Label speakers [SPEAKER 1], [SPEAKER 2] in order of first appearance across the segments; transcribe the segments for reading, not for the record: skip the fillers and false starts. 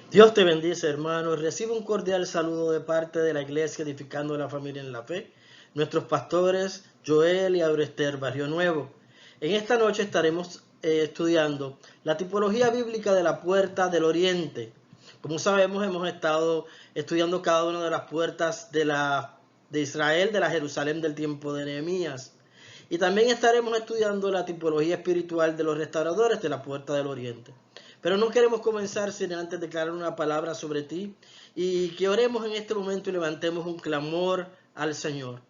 [SPEAKER 1] Dios te bendice, hermano. Recibe un cordial saludo de parte de la Iglesia Edificando la Familia en la Fe. Nuestros pastores Joel y Aurester Barrio Nuevo. En esta noche estaremos estudiando la tipología bíblica de la puerta del oriente. Como sabemos, hemos estado estudiando cada una de las puertas de Israel, de la Jerusalén del tiempo de Nehemías. Y también estaremos estudiando la tipología espiritual de los restauradores de la puerta del oriente. Pero no queremos comenzar sin antes declarar una palabra sobre ti y que oremos en este momento y levantemos un clamor al Señor.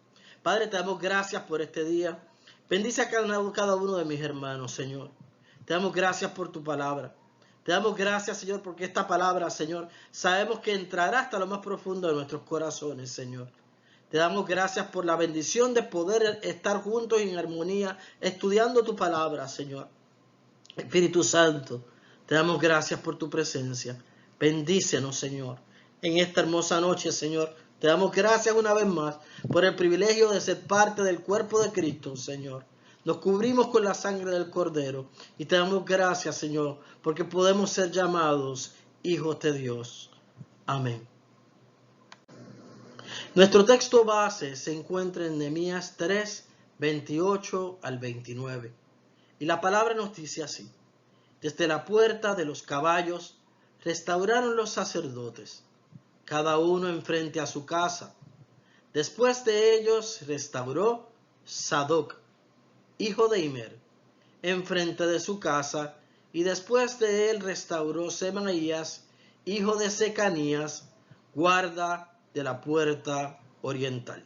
[SPEAKER 1] Padre, te damos gracias por este día. Bendice a cada uno de mis hermanos, Señor. Te damos gracias por tu palabra. Te damos gracias, Señor, porque esta palabra, Señor, sabemos que entrará hasta lo más profundo de nuestros corazones, Señor. Te damos gracias por la bendición de poder estar juntos en armonía estudiando tu palabra, Señor. Espíritu Santo, te damos gracias por tu presencia. Bendícenos, Señor. En esta hermosa noche, Señor, te damos gracias una vez más por el privilegio de ser parte del cuerpo de Cristo, Señor. Nos cubrimos con la sangre del Cordero y te damos gracias, Señor, porque podemos ser llamados hijos de Dios. Amén. Nuestro texto base se encuentra en Nehemías 3, 28 al 29. Y la palabra nos dice así: desde la puerta de los caballos restauraron los sacerdotes, cada uno enfrente a su casa. Después de ellos restauró Sadoc, hijo de Immer, enfrente de su casa, y después de él restauró Semaías, hijo de Secanías, guarda de la puerta oriental.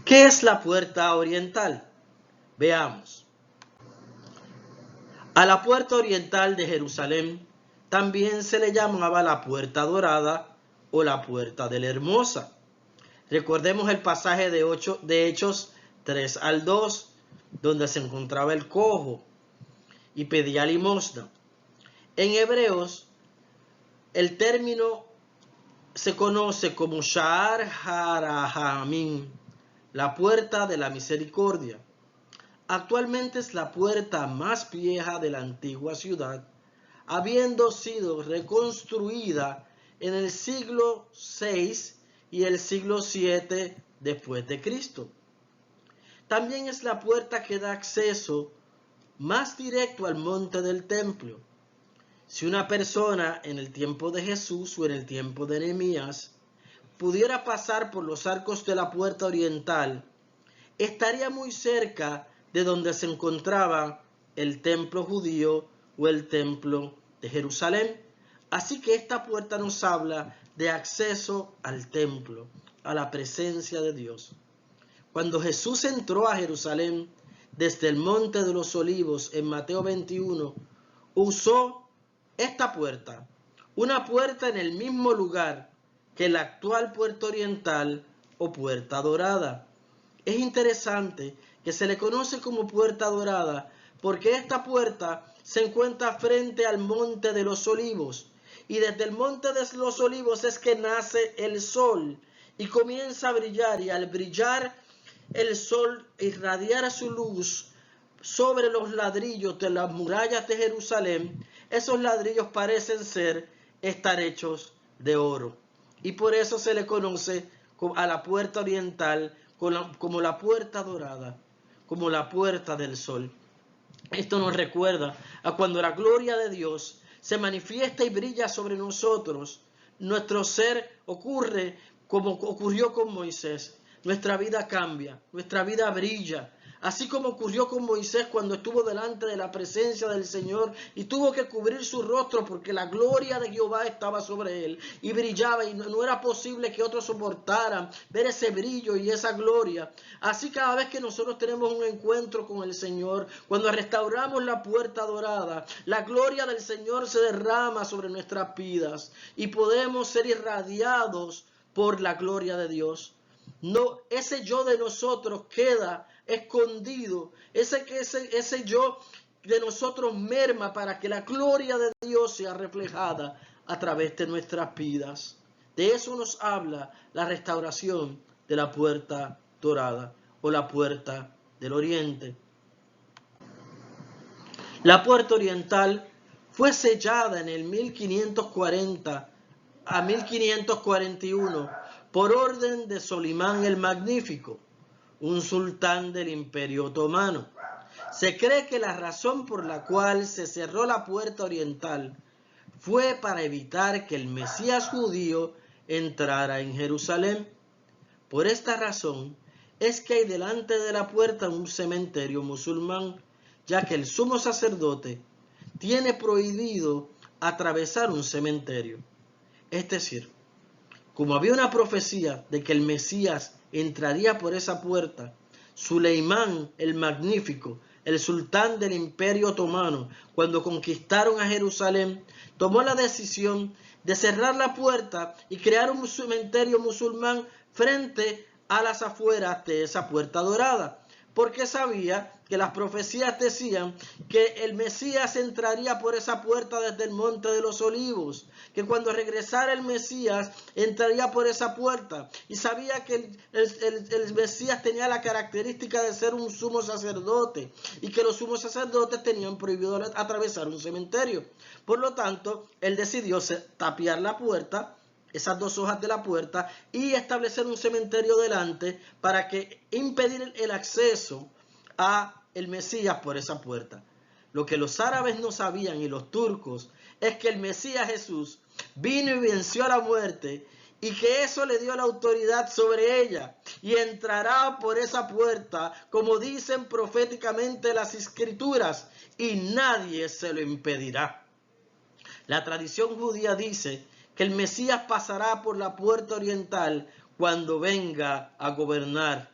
[SPEAKER 1] ¿Qué es la puerta oriental? Veamos. A la puerta oriental de Jerusalén también se le llamaba la puerta dorada o la puerta de la hermosa. Recordemos el pasaje de Hechos 3 al 2, donde se encontraba el cojo y pedía limosna. En Hebreos, el término se conoce como Sha'ar HaRahamim, la puerta de la misericordia. Actualmente es la puerta más vieja de la antigua ciudad, habiendo sido reconstruida en el siglo VI y el siglo VII después de Cristo. También es la puerta que da acceso más directo al monte del templo. Si una persona en el tiempo de Jesús o en el tiempo de Nehemías pudiera pasar por los arcos de la puerta oriental, estaría muy cerca de donde se encontraba el templo judío o el templo de Jerusalén. Así que esta puerta nos habla de acceso al templo, a la presencia de Dios. Cuando Jesús entró a Jerusalén desde el Monte de los Olivos en Mateo 21, usó esta puerta, una puerta en el mismo lugar que la actual puerta oriental o puerta dorada. Es interesante que se le conoce como puerta dorada porque esta puerta se encuentra frente al Monte de los Olivos, y desde el Monte de los Olivos es que nace el sol y comienza a brillar, y al brillar el sol irradiar su luz sobre los ladrillos de las murallas de Jerusalén, esos ladrillos parecen estar hechos de oro. Y por eso se le conoce a la puerta oriental como la puerta dorada, como la puerta del sol. Esto nos recuerda a cuando la gloria de Dios se manifiesta y brilla sobre nosotros. Nuestro ser ocurre como ocurrió con Moisés. Nuestra vida cambia, nuestra vida brilla. Así como ocurrió con Moisés cuando estuvo delante de la presencia del Señor y tuvo que cubrir su rostro porque la gloria de Jehová estaba sobre él y brillaba, y no era posible que otros soportaran ver ese brillo y esa gloria. Así cada vez que nosotros tenemos un encuentro con el Señor, cuando restauramos la puerta dorada, la gloria del Señor se derrama sobre nuestras vidas y podemos ser irradiados por la gloria de Dios. No, ese yo de nosotros queda escondido, ese yo de nosotros merma para que la gloria de Dios sea reflejada a través de nuestras vidas. De eso nos habla la restauración de la puerta dorada o la puerta del oriente. La puerta oriental fue sellada en el 1540 a 1541 por orden de Solimán el Magnífico, un sultán del Imperio Otomano. Se cree que la razón por la cual se cerró la puerta oriental fue para evitar que el Mesías judío entrara en Jerusalén. Por esta razón es que hay delante de la puerta un cementerio musulmán, ya que el sumo sacerdote tiene prohibido atravesar un cementerio. Es decir, como había una profecía de que el Mesías entraría por esa puerta, Suleimán el Magnífico, el sultán del Imperio Otomano, cuando conquistaron a Jerusalén, tomó la decisión de cerrar la puerta y crear un cementerio musulmán frente a las afueras de esa puerta dorada, porque sabía que las profecías decían que el Mesías entraría por esa puerta desde el Monte de los Olivos, que cuando regresara el Mesías entraría por esa puerta, y sabía que el Mesías tenía la característica de ser un sumo sacerdote y que los sumos sacerdotes tenían prohibido atravesar un cementerio. Por lo tanto, él decidió tapiar la puerta, esas dos hojas de la puerta, y establecer un cementerio delante para que impedir el acceso a el Mesías por esa puerta. Lo que los árabes no sabían y los turcos es que el Mesías Jesús vino y venció a la muerte y que eso le dio la autoridad sobre ella y entrará por esa puerta como dicen proféticamente las escrituras y nadie se lo impedirá. La tradición judía dice que el Mesías pasará por la puerta oriental cuando venga a gobernar.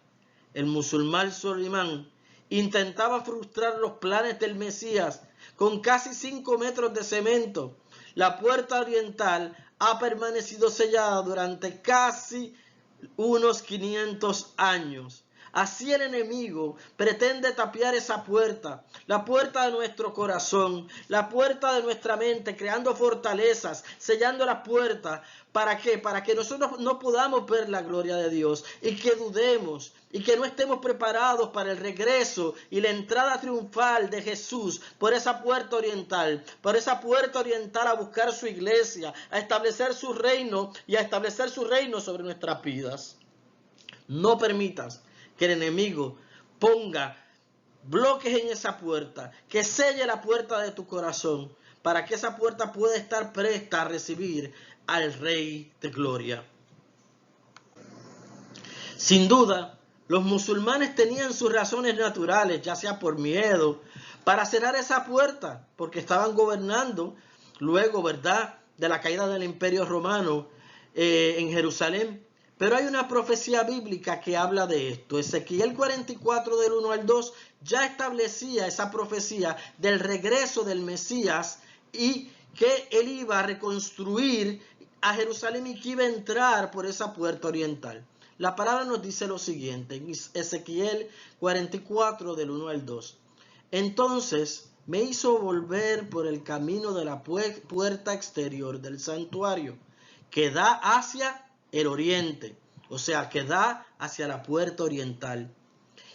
[SPEAKER 1] El musulmán Solimán intentaba frustrar los planes del Mesías con casi 5 metros de cemento. La puerta oriental ha permanecido sellada durante casi unos 500 años. Así el enemigo pretende tapiar esa puerta, la puerta de nuestro corazón, la puerta de nuestra mente, creando fortalezas, sellando las puertas. ¿Para qué? Para que nosotros no podamos ver la gloria de Dios y que dudemos y que no estemos preparados para el regreso y la entrada triunfal de Jesús por esa puerta oriental, a buscar su iglesia, a establecer su reino y a establecer su reino sobre nuestras vidas. No permitas que el enemigo ponga bloques en esa puerta, que selle la puerta de tu corazón, para que esa puerta pueda estar presta a recibir al Rey de Gloria. Sin duda, los musulmanes tenían sus razones naturales, ya sea por miedo, para cerrar esa puerta, porque estaban gobernando luego, ¿verdad?, de la caída del Imperio Romano en Jerusalén. Pero hay una profecía bíblica que habla de esto. Ezequiel 44 del 1 al 2 ya establecía esa profecía del regreso del Mesías y que él iba a reconstruir a Jerusalén y que iba a entrar por esa puerta oriental. La palabra nos dice lo siguiente, en Ezequiel 44 del 1 al 2. Entonces me hizo volver por el camino de la puerta exterior del santuario, que da hacia el oriente, o sea, que da hacia la puerta oriental.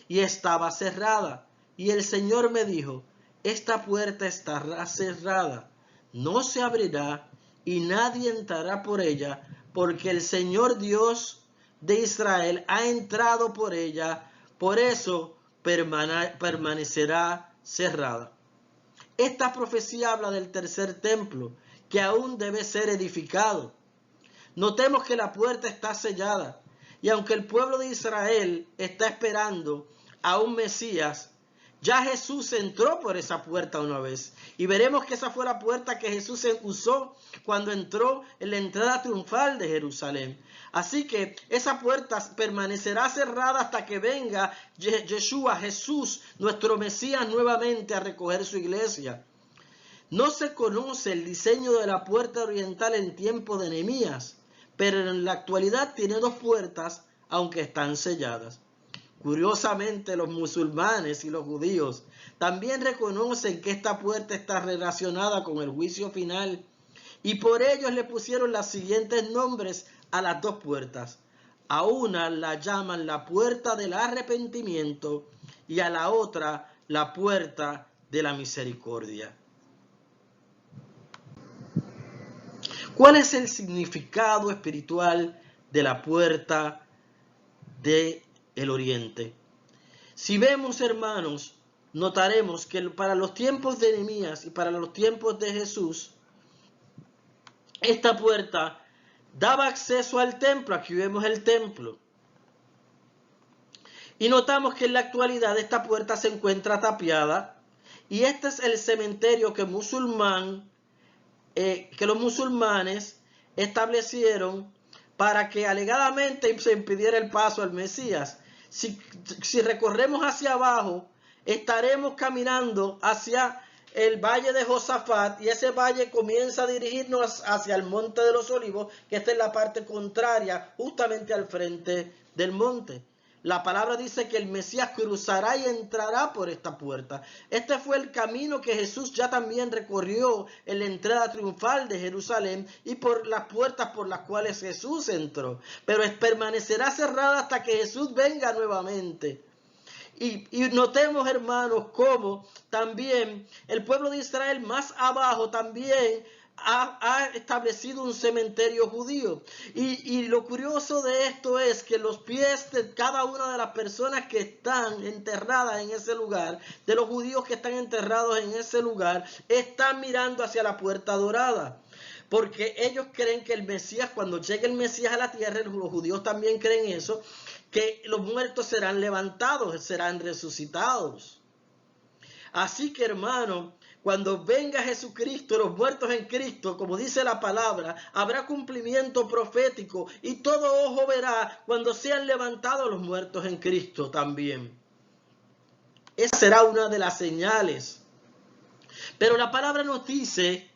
[SPEAKER 1] Y estaba cerrada. Y el Señor me dijo, esta puerta estará cerrada, no se abrirá y nadie entrará por ella, porque el Señor Dios de Israel ha entrado por ella, por eso permanecerá cerrada. Esta profecía habla del tercer templo, que aún debe ser edificado. Notemos que la puerta está sellada, y aunque el pueblo de Israel está esperando a un Mesías, ya Jesús entró por esa puerta una vez. Y veremos que esa fue la puerta que Jesús usó cuando entró en la entrada triunfal de Jerusalén. Así que esa puerta permanecerá cerrada hasta que venga Yeshua, Jesús, nuestro Mesías, nuevamente a recoger su iglesia. No se conoce el diseño de la puerta oriental en tiempo de Nehemías, pero en la actualidad tiene 2 puertas, aunque están selladas. Curiosamente, los musulmanes y los judíos también reconocen que esta puerta está relacionada con el juicio final, y por ellos le pusieron los siguientes nombres a las 2 puertas. A una la llaman la puerta del arrepentimiento y a la otra la puerta de la misericordia. ¿Cuál es el significado espiritual de la puerta del oriente? Si vemos, hermanos, notaremos que para los tiempos de Nehemías y para los tiempos de Jesús, esta puerta daba acceso al templo. Aquí vemos el templo. Y notamos que en la actualidad esta puerta se encuentra tapiada. Y este es el cementerio que los musulmanes establecieron para que alegadamente se impidiera el paso al Mesías. Si recorremos hacia abajo, estaremos caminando hacia el valle de Josafat, y ese valle comienza a dirigirnos hacia el monte de los olivos, que está en la parte contraria, justamente al frente del monte. La palabra dice que el Mesías cruzará y entrará por esta puerta. Este fue el camino que Jesús ya también recorrió en la entrada triunfal de Jerusalén y por las puertas por las cuales Jesús entró. Pero permanecerá cerrada hasta que Jesús venga nuevamente. Y notemos, hermanos, cómo también el pueblo de Israel más abajo también ha establecido un cementerio judío. Y lo curioso de esto es que los pies de cada una de las personas que están enterradas en ese lugar, de los judíos que están enterrados en ese lugar, están mirando hacia la puerta dorada. Porque ellos creen que el Mesías, cuando llegue el Mesías a la tierra, los judíos también creen eso, que los muertos serán levantados, serán resucitados. Así que, hermano, cuando venga Jesucristo, los muertos en Cristo, como dice la palabra, habrá cumplimiento profético y todo ojo verá cuando sean levantados los muertos en Cristo también. Esa será una de las señales. Pero la palabra nos dice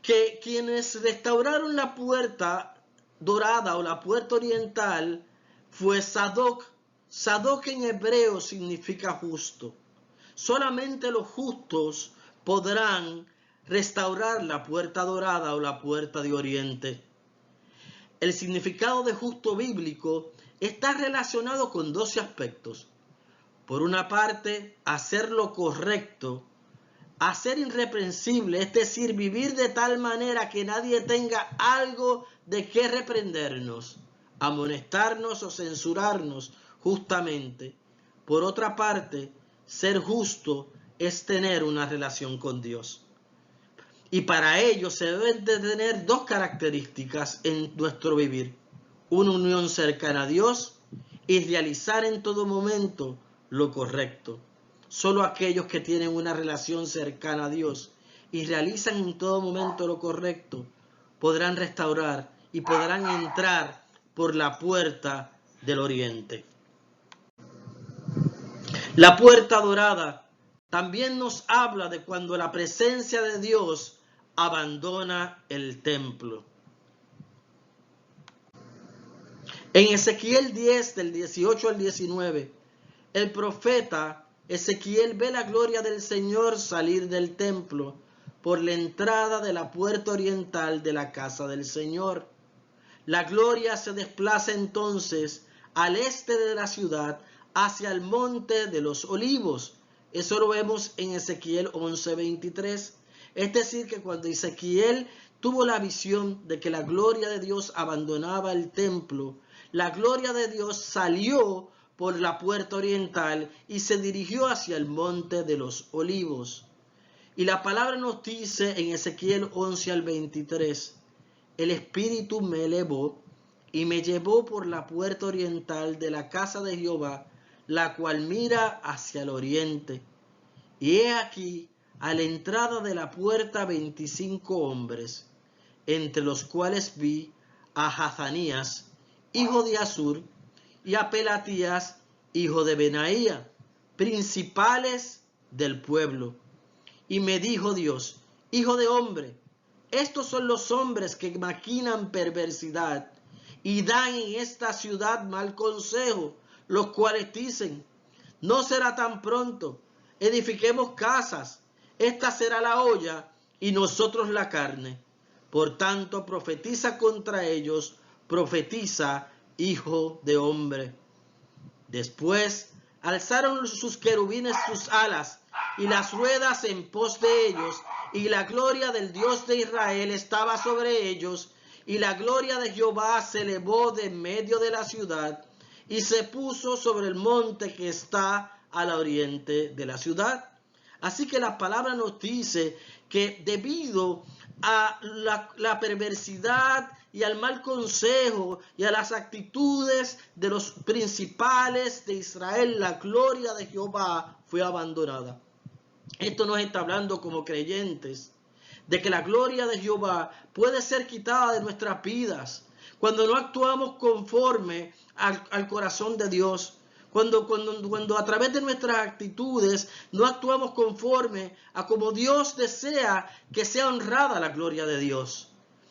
[SPEAKER 1] que quienes restauraron la puerta dorada o la puerta oriental fue Sadoc. Sadoc en hebreo significa justo. Solamente los justos podrán restaurar la puerta dorada o la puerta de oriente. El significado de justo bíblico está relacionado con 12 aspectos. Por una parte, hacer lo correcto, hacer irreprensible, es decir, vivir de tal manera que nadie tenga algo de qué reprendernos, amonestarnos o censurarnos justamente. Por otra parte, ser justo es tener una relación con Dios. Y para ello se deben de tener dos características en nuestro vivir: una unión cercana a Dios y realizar en todo momento lo correcto. Solo aquellos que tienen una relación cercana a Dios y realizan en todo momento lo correcto podrán restaurar y podrán entrar por la puerta del oriente. La puerta dorada también nos habla de cuando la presencia de Dios abandona el templo. En Ezequiel 10, del 18 al 19, el profeta Ezequiel ve la gloria del Señor salir del templo por la entrada de la puerta oriental de la casa del Señor. La gloria se desplaza entonces al este de la ciudad hacia el monte de los olivos. Eso lo vemos en Ezequiel 11:23. Es decir, que cuando Ezequiel tuvo la visión de que la gloria de Dios abandonaba el templo, la gloria de Dios salió por la puerta oriental y se dirigió hacia el monte de los olivos. Y la palabra nos dice en Ezequiel 11 al 23, el Espíritu me elevó y me llevó por la puerta oriental de la casa de Jehová, la cual mira hacia el oriente. Y he aquí, a la entrada de la puerta 25 hombres, entre los cuales vi a Hazanías, hijo de Azur, y a Pelatías, hijo de Benaía, principales del pueblo. Y me dijo Dios, hijo de hombre, estos son los hombres que maquinan perversidad y dan en esta ciudad mal consejo, los cuales dicen, no será tan pronto, edifiquemos casas, esta será la olla y nosotros la carne. Por tanto, profetiza contra ellos, profetiza, hijo de hombre. Después alzaron sus querubines sus alas y las ruedas en pos de ellos, y la gloria del Dios de Israel estaba sobre ellos, y la gloria de Jehová se elevó de en medio de la ciudad, y se puso sobre el monte que está al oriente de la ciudad. Así que la palabra nos dice que debido a la perversidad y al mal consejo y a las actitudes de los principales de Israel, la gloria de Jehová fue abandonada. Esto nos está hablando como creyentes de que la gloria de Jehová puede ser quitada de nuestras vidas cuando no actuamos conforme al corazón de Dios. Cuando a través de nuestras actitudes no actuamos conforme a como Dios desea que sea honrada la gloria de Dios.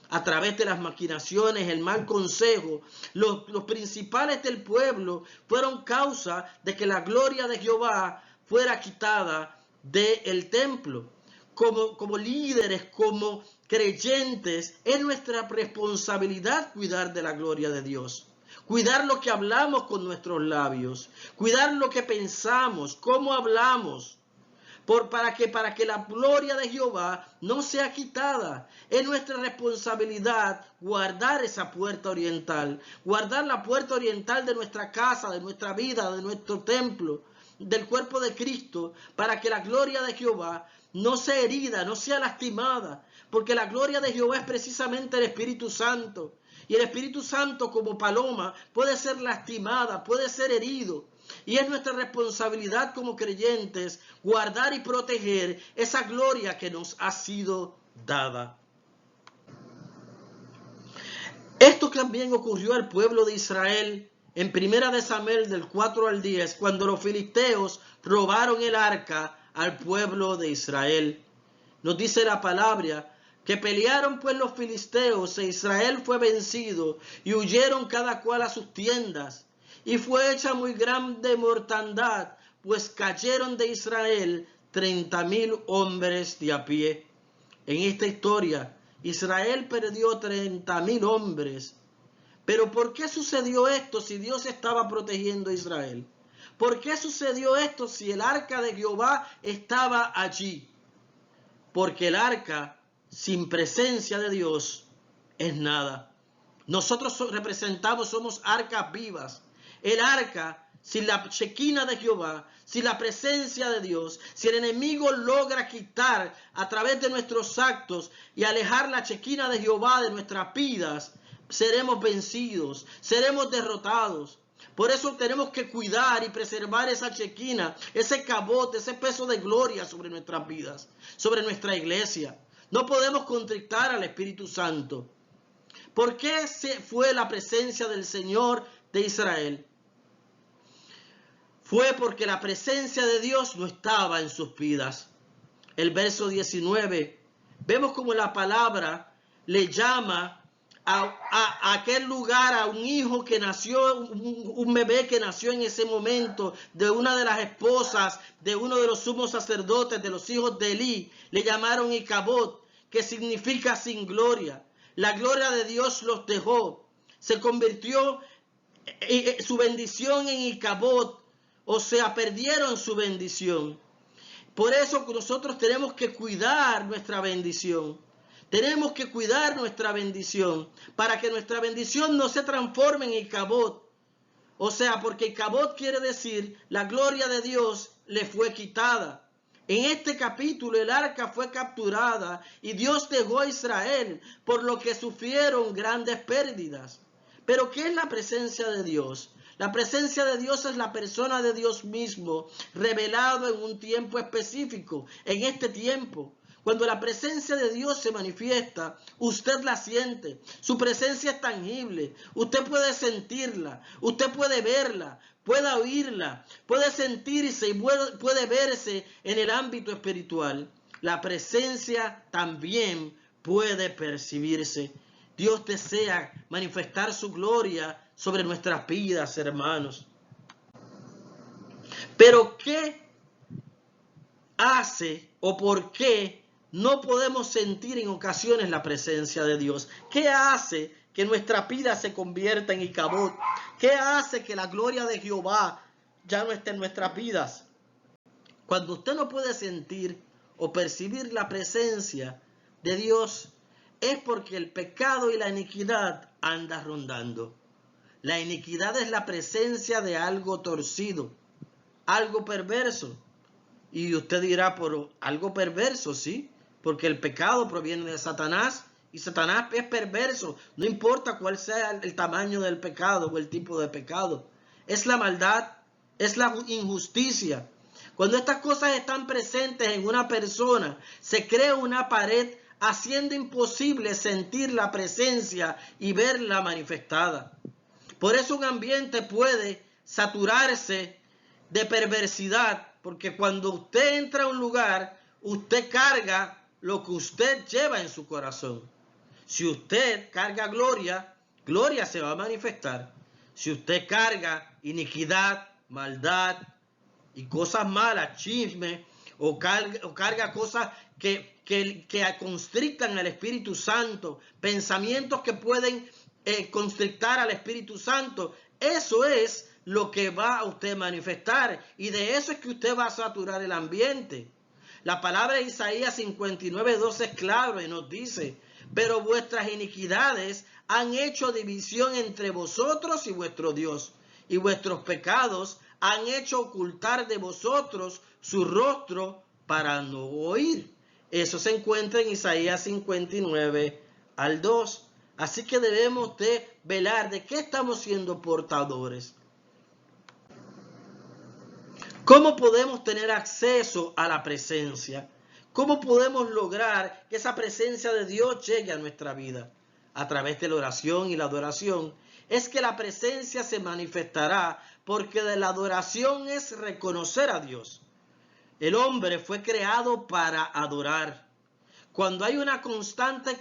[SPEAKER 1] A través de las maquinaciones, el mal consejo, los principales del pueblo fueron causa de que la gloria de Jehová fuera quitada del templo. Como líderes, como creyentes, es nuestra responsabilidad cuidar de la gloria de Dios. Cuidar lo que hablamos con nuestros labios, cuidar lo que pensamos, cómo hablamos, para que la gloria de Jehová no sea quitada. Es nuestra responsabilidad guardar esa puerta oriental, guardar la puerta oriental de nuestra casa, de nuestra vida, de nuestro templo, del cuerpo de Cristo, para que la gloria de Jehová no sea herida, no sea lastimada, porque la gloria de Jehová es precisamente el Espíritu Santo. Y el Espíritu Santo, como paloma, puede ser lastimada, puede ser herido. Y es nuestra responsabilidad como creyentes guardar y proteger esa gloria que nos ha sido dada. Esto también ocurrió al pueblo de Israel en 1 Samuel del 4 al 10, cuando los filisteos robaron el arca al pueblo de Israel. Nos dice la palabra que pelearon pues los filisteos, e Israel fue vencido, y huyeron cada cual a sus tiendas. Y fue hecha muy grande mortandad, pues cayeron de Israel 30,000 hombres de a pie. En esta historia, Israel perdió 30,000 hombres. Pero ¿por qué sucedió esto si Dios estaba protegiendo a Israel? ¿Por qué sucedió esto si el arca de Jehová estaba allí? Porque el arca sin presencia de Dios es nada. Nosotros somos arcas vivas. El arca, sin la Shekinah de Jehová, sin la presencia de Dios, si el enemigo logra quitar a través de nuestros actos y alejar la Shekinah de Jehová de nuestras vidas, seremos vencidos, seremos derrotados. Por eso tenemos que cuidar y preservar esa Shekinah, ese cabot, ese peso de gloria sobre nuestras vidas, sobre nuestra iglesia. No podemos contrictar al Espíritu Santo. ¿Por qué se fue la presencia del Señor de Israel? Fue porque la presencia de Dios no estaba en sus vidas. El verso 19, vemos como la palabra le llama a aquel lugar, a un hijo que nació, un bebé que nació en ese momento, de una de las esposas de uno de los sumos sacerdotes, de los hijos de Elí, le llamaron Icabod, que significa sin gloria. La gloria de Dios los dejó, se convirtió su bendición en Icabod, o sea, perdieron su bendición. Por eso nosotros tenemos que cuidar nuestra bendición. Tenemos que cuidar nuestra bendición para que nuestra bendición no se transforme en Icabod. O sea, porque Icabod quiere decir la gloria de Dios le fue quitada. En este capítulo el arca fue capturada y Dios dejó a Israel, por lo que sufrieron grandes pérdidas. Pero ¿qué es la presencia de Dios? La presencia de Dios es la persona de Dios mismo, revelado en un tiempo específico, en este tiempo. Cuando la presencia de Dios se manifiesta, usted la siente. Su presencia es tangible. Usted puede sentirla, usted puede verla, puede oírla, puede sentirse y puede verse en el ámbito espiritual. La presencia también puede percibirse. Dios desea manifestar su gloria sobre nuestras vidas, hermanos. Pero ¿qué hace o por qué no podemos sentir en ocasiones la presencia de Dios? ¿Qué hace que nuestra vida se convierta en Icabod? ¿Qué hace que la gloria de Jehová ya no esté en nuestras vidas? Cuando usted no puede sentir o percibir la presencia de Dios, es porque el pecado y la iniquidad anda rondando. La iniquidad es la presencia de algo torcido, algo perverso. Y usted dirá, por algo perverso, ¿sí? Porque el pecado proviene de Satanás y Satanás es perverso. No importa cuál sea el tamaño del pecado o el tipo de pecado. Es la maldad, es la injusticia. Cuando estas cosas están presentes en una persona, se crea una pared haciendo imposible sentir la presencia y verla manifestada. Por eso un ambiente puede saturarse de perversidad, porque cuando usted entra a un lugar, usted carga lo que usted lleva en su corazón. Si usted carga gloria, gloria se va a manifestar. Si usted carga iniquidad, maldad y cosas malas, chisme, o carga cosas que constrictan al Espíritu Santo, pensamientos que pueden constrictar al Espíritu Santo, eso es lo que va a usted manifestar, y de eso es que usted va a saturar el ambiente. La palabra de Isaías 59:12 es claro y nos dice: pero vuestras iniquidades han hecho división entre vosotros y vuestro Dios, y vuestros pecados han hecho ocultar de vosotros su rostro para no oír. Eso se encuentra en Isaías 59:2. Así que debemos de velar de qué estamos siendo portadores. ¿Cómo podemos tener acceso a la presencia? ¿Cómo podemos lograr que esa presencia de Dios llegue a nuestra vida? A través de la oración y la adoración. Es que la presencia se manifestará porque de la adoración es reconocer a Dios. El hombre fue creado para adorar. Cuando hay una constante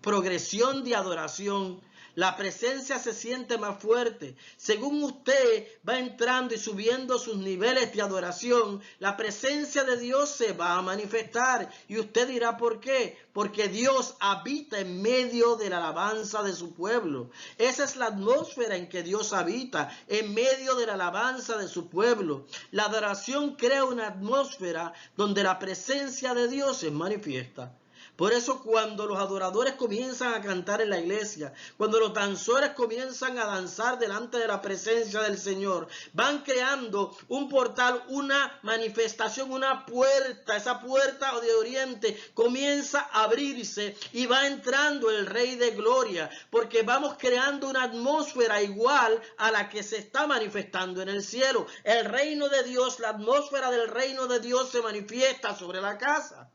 [SPEAKER 1] progresión de adoración, la presencia se siente más fuerte. Según usted va entrando y subiendo sus niveles de adoración, la presencia de Dios se va a manifestar. Y usted dirá, ¿por qué? Porque Dios habita en medio de la alabanza de su pueblo. Esa es la atmósfera en que Dios habita, en medio de la alabanza de su pueblo. La adoración crea una atmósfera donde la presencia de Dios se manifiesta. Por eso cuando los adoradores comienzan a cantar en la iglesia, cuando los danzores comienzan a danzar delante de la presencia del Señor, van creando un portal, una manifestación, una puerta. Esa puerta de oriente comienza a abrirse y va entrando el Rey de Gloria, porque vamos creando una atmósfera igual a la que se está manifestando en el cielo. El reino de Dios, la atmósfera del reino de Dios se manifiesta sobre la casa.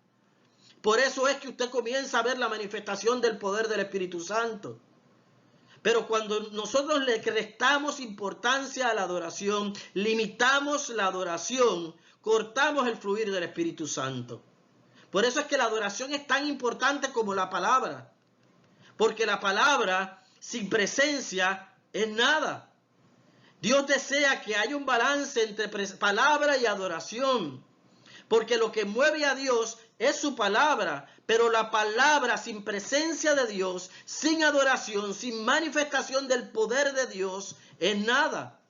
[SPEAKER 1] Por eso es que usted comienza a ver la manifestación del poder del Espíritu Santo. Pero cuando nosotros le restamos importancia a la adoración, limitamos la adoración, cortamos el fluir del Espíritu Santo. Por eso es que la adoración es tan importante como la palabra. Porque la palabra sin presencia es nada. Dios desea que haya un balance entre palabra y adoración. Porque lo que mueve a Dios es su palabra, pero la palabra sin presencia de Dios, sin adoración, sin manifestación del poder de Dios, es nada.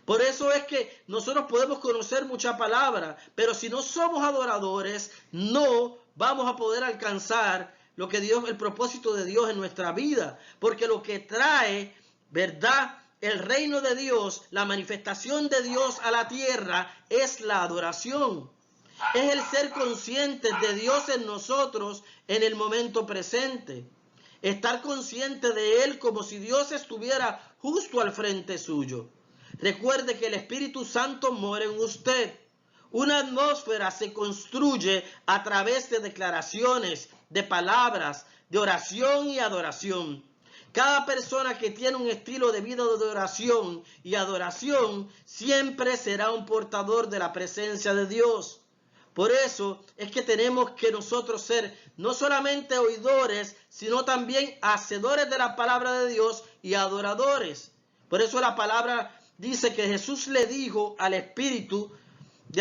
[SPEAKER 1] Por eso es que nosotros podemos conocer mucha palabra, pero si no somos adoradores, no vamos a poder alcanzar lo que Dios, el propósito de Dios en nuestra vida, porque lo que trae, ¿verdad?, el reino de Dios, la manifestación de Dios a la tierra, es la adoración. Es el ser conscientes de Dios en nosotros en el momento presente. Estar consciente de Él como si Dios estuviera justo al frente suyo. Recuerde que el Espíritu Santo mora en usted. Una atmósfera se construye a través de declaraciones, de palabras, de oración y adoración. Cada persona que tiene un estilo de vida de oración y adoración siempre será un portador de la presencia de Dios. Por eso es que tenemos que nosotros ser no solamente oidores, sino también hacedores de la palabra de Dios y adoradores. Por eso la palabra dice que Jesús le dijo al Espíritu,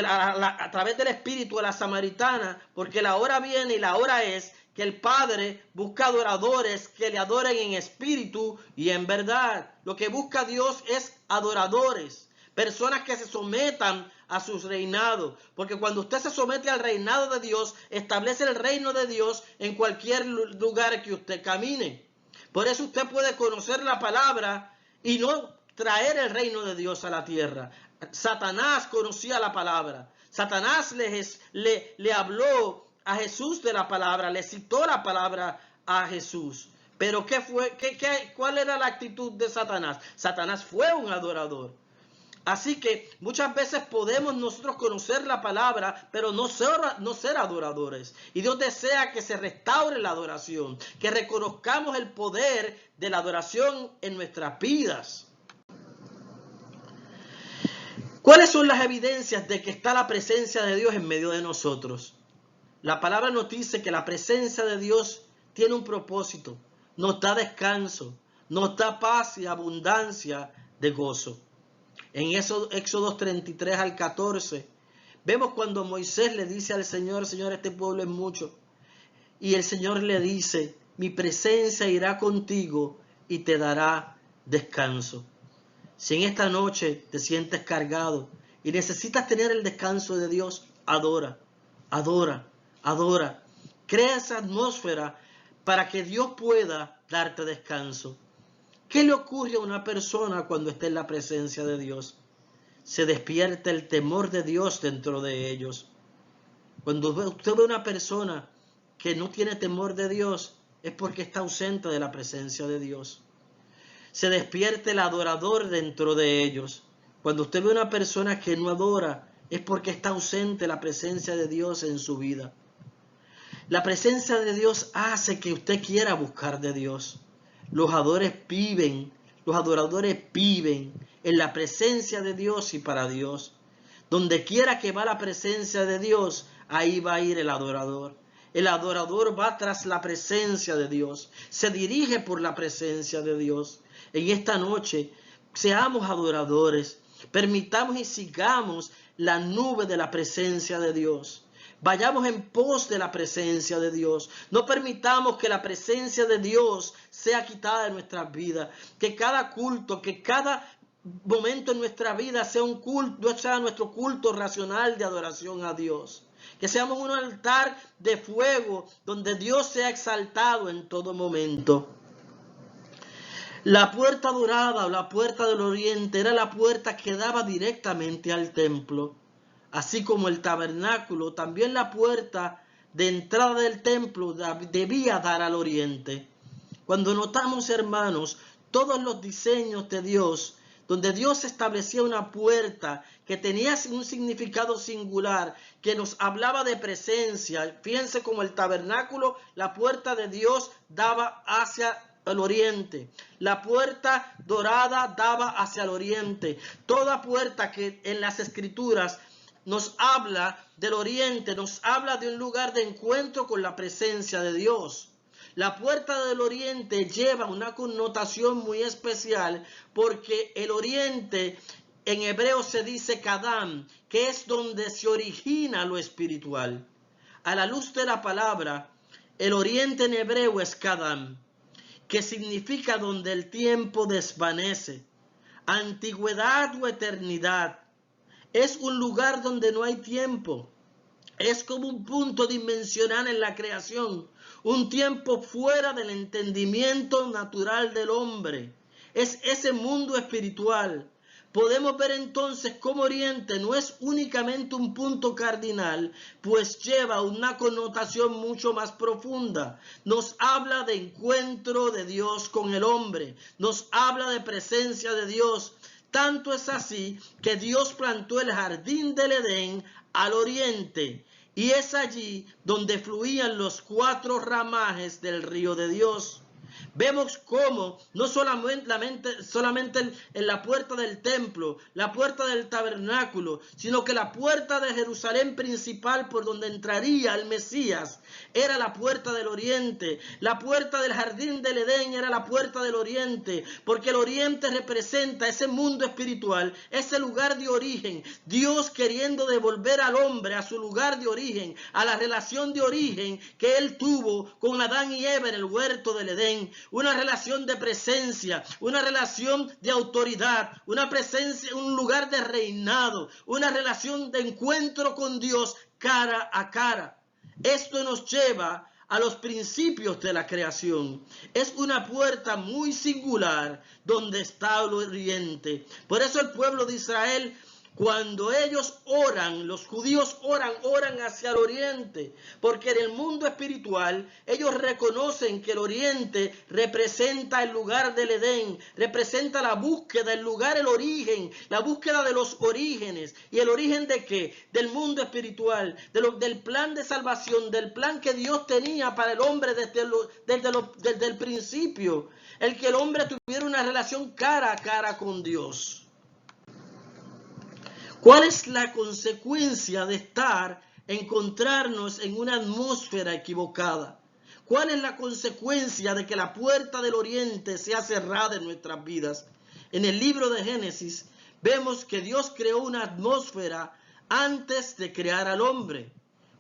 [SPEAKER 1] a través del Espíritu a la samaritana, porque la hora viene y la hora es que el Padre busca adoradores que le adoren en espíritu y en verdad. Lo que busca Dios es adoradores. personas que se sometan a sus reinados, porque cuando usted se somete al reinado de Dios, establece el reino de Dios en cualquier lugar que usted camine. Por eso usted puede conocer la palabra y no traer el reino de Dios a la tierra. Satanás conocía la palabra. Satanás le habló a Jesús de la palabra, le citó la palabra a Jesús. Pero ¿cuál era la actitud de Satanás? Satanás fue un adorador. Así que muchas veces podemos nosotros conocer la palabra, pero no ser adoradores. Y Dios desea que se restaure la adoración, que reconozcamos el poder de la adoración en nuestras vidas. ¿Cuáles son las evidencias de que está la presencia de Dios en medio de nosotros? La palabra nos dice que la presencia de Dios tiene un propósito, nos da descanso, nos da paz y abundancia de gozo. En Éxodo 33 al 14, vemos cuando Moisés le dice al Señor, Señor, este pueblo es mucho. Y el Señor le dice, mi presencia irá contigo y te dará descanso. Si en esta noche te sientes cargado y necesitas tener el descanso de Dios, adora, adora, adora. Crea esa atmósfera para que Dios pueda darte descanso. ¿Qué le ocurre a una persona cuando está en la presencia de Dios? Se despierta el temor de Dios dentro de ellos. Cuando usted ve a una persona que no tiene temor de Dios, es porque está ausente de la presencia de Dios. Se despierta el adorador dentro de ellos. Cuando usted ve a una persona que no adora, es porque está ausente la presencia de Dios en su vida. La presencia de Dios hace que usted quiera buscar de Dios. Los adoradores viven en la presencia de Dios y para Dios. Donde quiera que va la presencia de Dios, ahí va a ir el adorador. El adorador va tras la presencia de Dios, se dirige por la presencia de Dios. En esta noche, seamos adoradores, permitamos y sigamos la nube de la presencia de Dios. Vayamos en pos de la presencia de Dios. No permitamos que la presencia de Dios sea quitada de nuestras vidas. Que cada culto, que cada momento en nuestra vida sea un culto, sea nuestro culto racional de adoración a Dios. Que seamos un altar de fuego donde Dios sea exaltado en todo momento. La puerta dorada o la puerta del oriente era la puerta que daba directamente al templo. Así como el tabernáculo, también la puerta de entrada del templo debía dar al oriente. Cuando notamos, hermanos, todos los diseños de Dios, donde Dios establecía una puerta que tenía un significado singular, que nos hablaba de presencia. Fíjense como el tabernáculo, la puerta de Dios daba hacia el oriente. La puerta dorada daba hacia el oriente. Toda puerta que en las escrituras nos habla del oriente, nos habla de un lugar de encuentro con la presencia de Dios. La puerta del oriente lleva una connotación muy especial porque el oriente en hebreo se dice Kadam, que es donde se origina lo espiritual. A la luz de la palabra, el oriente en hebreo es Kadam, que significa donde el tiempo desvanece, antigüedad o eternidad. Es un lugar donde no hay tiempo. Es como un punto dimensional en la creación. Un tiempo fuera del entendimiento natural del hombre. Es ese mundo espiritual. Podemos ver entonces cómo Oriente no es únicamente un punto cardinal, pues lleva una connotación mucho más profunda. Nos habla de encuentro de Dios con el hombre. Nos habla de presencia de Dios. Tanto es así que Dios plantó el jardín del Edén al oriente y es allí donde fluían los 4 ramajes del río de Dios. Vemos cómo no solamente en la puerta del templo, la puerta del tabernáculo, sino que la puerta de Jerusalén principal por donde entraría el Mesías era la puerta del oriente. La puerta del jardín del Edén era la puerta del oriente, porque el oriente representa ese mundo espiritual, ese lugar de origen. Dios queriendo devolver al hombre a su lugar de origen, a la relación de origen que él tuvo con Adán y Eva en el huerto del Edén. Edén, una relación de presencia, una relación de autoridad, una presencia, un lugar de reinado, una relación de encuentro con Dios cara a cara. Esto nos lleva a los principios de la creación. Es una puerta muy singular donde está el oriente. Por eso el pueblo de Israel, cuando ellos oran, los judíos oran hacia el oriente, porque en el mundo espiritual ellos reconocen que el oriente representa el lugar del Edén, representa la búsqueda, el lugar, el origen, la búsqueda de los orígenes. ¿Y el origen de qué? Del mundo espiritual, del plan de salvación, del plan que Dios tenía para el hombre desde el principio, el que el hombre tuviera una relación cara a cara con Dios. ¿Cuál es la consecuencia de encontrarnos en una atmósfera equivocada? ¿Cuál es la consecuencia de que la puerta del oriente sea cerrada en nuestras vidas? En el libro de Génesis vemos que Dios creó una atmósfera antes de crear al hombre.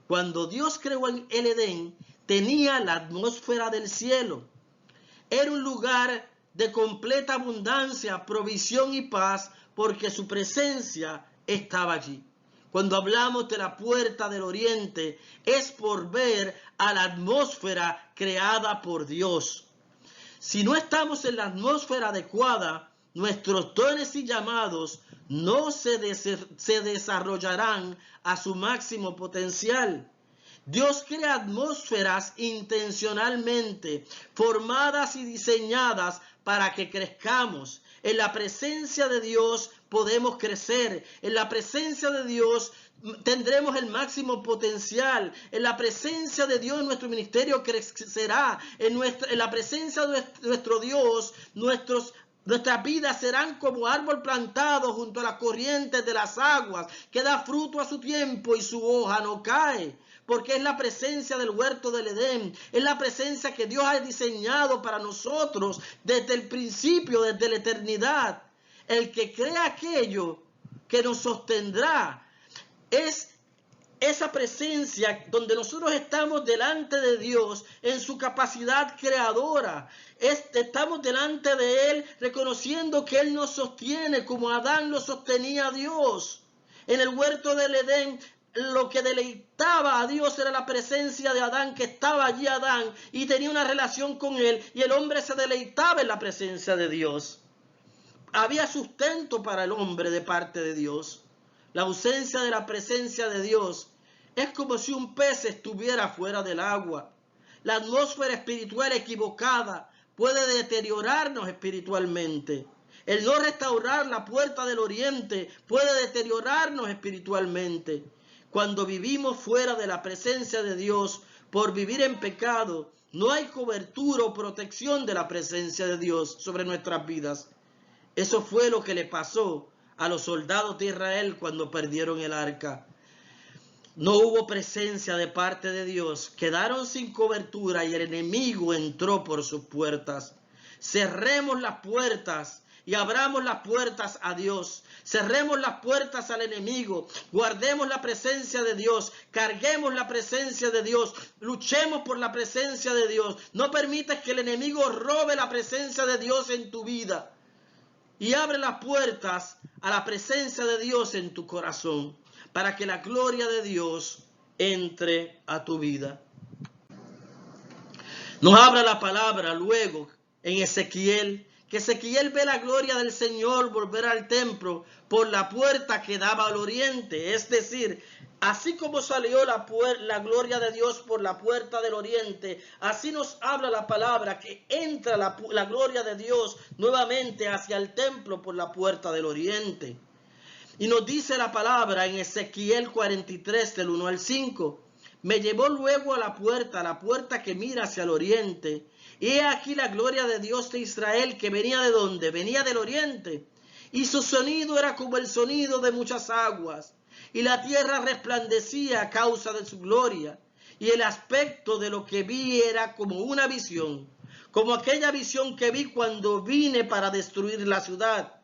[SPEAKER 1] Cuando Dios creó el Edén, tenía la atmósfera del cielo. Era un lugar de completa abundancia, provisión y paz, porque su presencia estaba allí. Cuando hablamos de la puerta del oriente, es por ver a la atmósfera creada por Dios. Si no estamos en la atmósfera adecuada, nuestros dones y llamados no se desarrollarán a su máximo potencial. Dios crea atmósferas intencionalmente, formadas y diseñadas para que crezcamos. En la presencia de Dios podemos crecer. En la presencia de Dios tendremos el máximo potencial. En la presencia de Dios nuestro ministerio crecerá. En la presencia de nuestro Dios, nuestras vidas serán como árbol plantado junto a las corrientes de las aguas, que da fruto a su tiempo y su hoja no cae. Porque es la presencia del huerto del Edén, es la presencia que Dios ha diseñado para nosotros desde el principio, desde la eternidad. El que crea aquello que nos sostendrá es esa presencia donde nosotros estamos delante de Dios en su capacidad creadora. Estamos delante de Él reconociendo que Él nos sostiene como Adán lo sostenía a Dios. En el huerto del Edén, lo que deleitaba a Dios era la presencia de Adán, que estaba allí Adán y tenía una relación con él, y el hombre se deleitaba en la presencia de Dios. Había sustento para el hombre de parte de Dios. La ausencia de la presencia de Dios es como si un pez estuviera fuera del agua. La atmósfera espiritual equivocada puede deteriorarnos espiritualmente. El no restaurar la puerta del oriente puede deteriorarnos espiritualmente. Cuando vivimos fuera de la presencia de Dios por vivir en pecado, no hay cobertura o protección de la presencia de Dios sobre nuestras vidas. Eso fue lo que le pasó a los soldados de Israel cuando perdieron el arca. No hubo presencia de parte de Dios, quedaron sin cobertura y el enemigo entró por sus puertas. Cerremos las puertas y abramos las puertas a Dios. Cerremos las puertas al enemigo, guardemos la presencia de Dios, carguemos la presencia de Dios, luchemos por la presencia de Dios. No permitas que el enemigo robe la presencia de Dios en tu vida. Y abre las puertas a la presencia de Dios en tu corazón, para que la gloria de Dios entre a tu vida. Nos habla la palabra luego en Ezequiel, que Ezequiel ve la gloria del Señor volver al templo por la puerta que daba al oriente. Es decir, así como salió la gloria de Dios por la puerta del oriente, así nos habla la palabra que entra la gloria de Dios nuevamente hacia el templo por la puerta del oriente. Y nos dice la palabra en Ezequiel 43 del 1 al 5. Me llevó luego a la puerta que mira hacia el oriente. Y he aquí la gloria de Dios de Israel, que venía ¿de dónde? Venía del oriente. Y su sonido era como el sonido de muchas aguas. Y la tierra resplandecía a causa de su gloria. Y el aspecto de lo que vi era como una visión, como aquella visión que vi cuando vine para destruir la ciudad.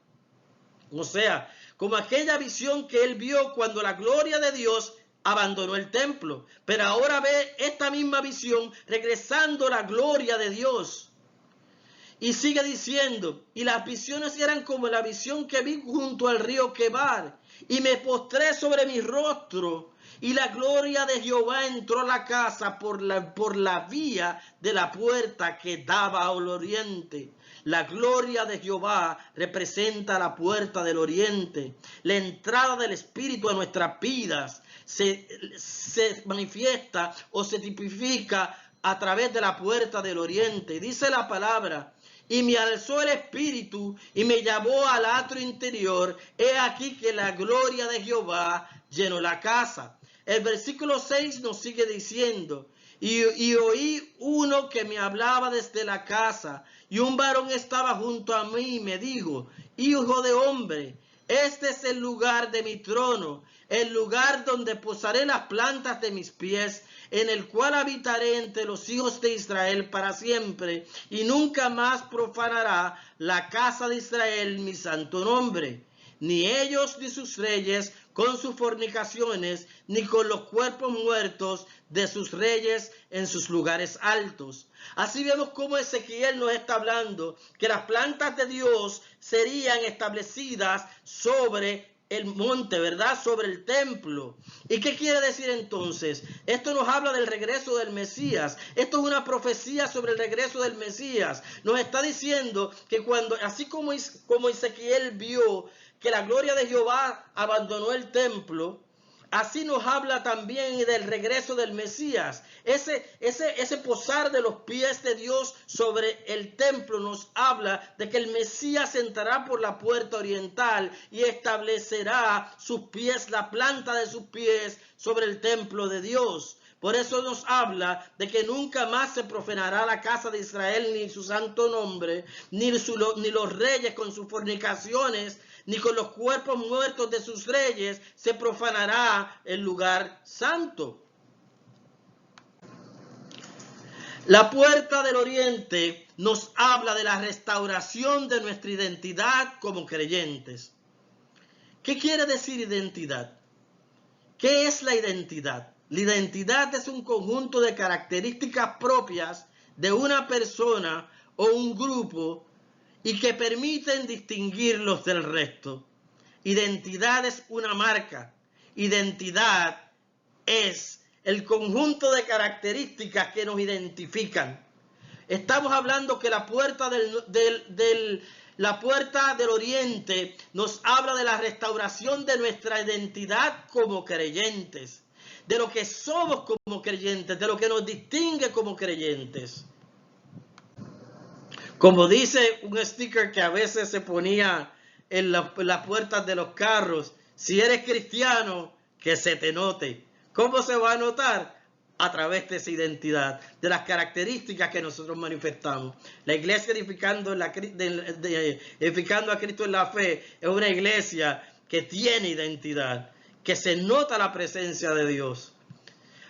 [SPEAKER 1] O sea, como aquella visión que él vio cuando la gloria de Dios abandonó el templo. Pero ahora ve esta misma visión regresando la gloria de Dios. Y sigue diciendo, y las visiones eran como la visión que vi junto al río Quebar, y me postré sobre mi rostro, y la gloria de Jehová entró a la casa por la vía de la puerta que daba al oriente. La gloria de Jehová representa la puerta del oriente. La entrada del Espíritu a nuestras vidas se manifiesta o se tipifica a través de la puerta del oriente. Dice la palabra: y me alzó el Espíritu y me llevó al atrio interior. He aquí que la gloria de Jehová llenó la casa. El versículo 6 nos sigue diciendo: y oí uno que me hablaba desde la casa, y un varón estaba junto a mí y me dijo: hijo de hombre, este es el lugar de mi trono, el lugar donde posaré las plantas de mis pies, en el cual habitaré entre los hijos de Israel para siempre, y nunca más profanará la casa de Israel mi santo nombre, ni ellos ni sus reyes con sus fornicaciones, ni con los cuerpos muertos de sus reyes en sus lugares altos. Así vemos cómo Ezequiel nos está hablando que las plantas de Dios serían establecidas sobre el monte, ¿verdad? Sobre el templo. ¿Y qué quiere decir entonces? Esto nos habla del regreso del Mesías. Esto es una profecía sobre el regreso del Mesías. Nos está diciendo que así como Ezequiel vio que la gloria de Jehová abandonó el templo, así nos habla también del regreso del Mesías. Ese posar de los pies de Dios sobre el templo nos habla de que el Mesías entrará por la puerta oriental y establecerá sus pies, la planta de sus pies sobre el templo de Dios. Por eso nos habla de que nunca más se profanará la casa de Israel, ni su santo nombre, ni los reyes con sus fornicaciones, ni con los cuerpos muertos de sus reyes se profanará el lugar santo. La puerta del oriente nos habla de la restauración de nuestra identidad como creyentes. ¿Qué quiere decir identidad? ¿Qué es la identidad? La identidad es un conjunto de características propias de una persona o un grupo y que permiten distinguirlos del resto. Identidad es una marca. Identidad es el conjunto de características que nos identifican. Estamos hablando que la puerta del oriente nos habla de la restauración de nuestra identidad como creyentes, de lo que somos como creyentes, de lo que nos distingue como creyentes. Como dice un sticker que a veces se ponía en las puertas de los carros: si eres cristiano, que se te note. ¿Cómo se va a notar? A través de esa identidad, de las características que nosotros manifestamos. La iglesia edificando a Cristo en la fe es una iglesia que tiene identidad, que se nota la presencia de Dios.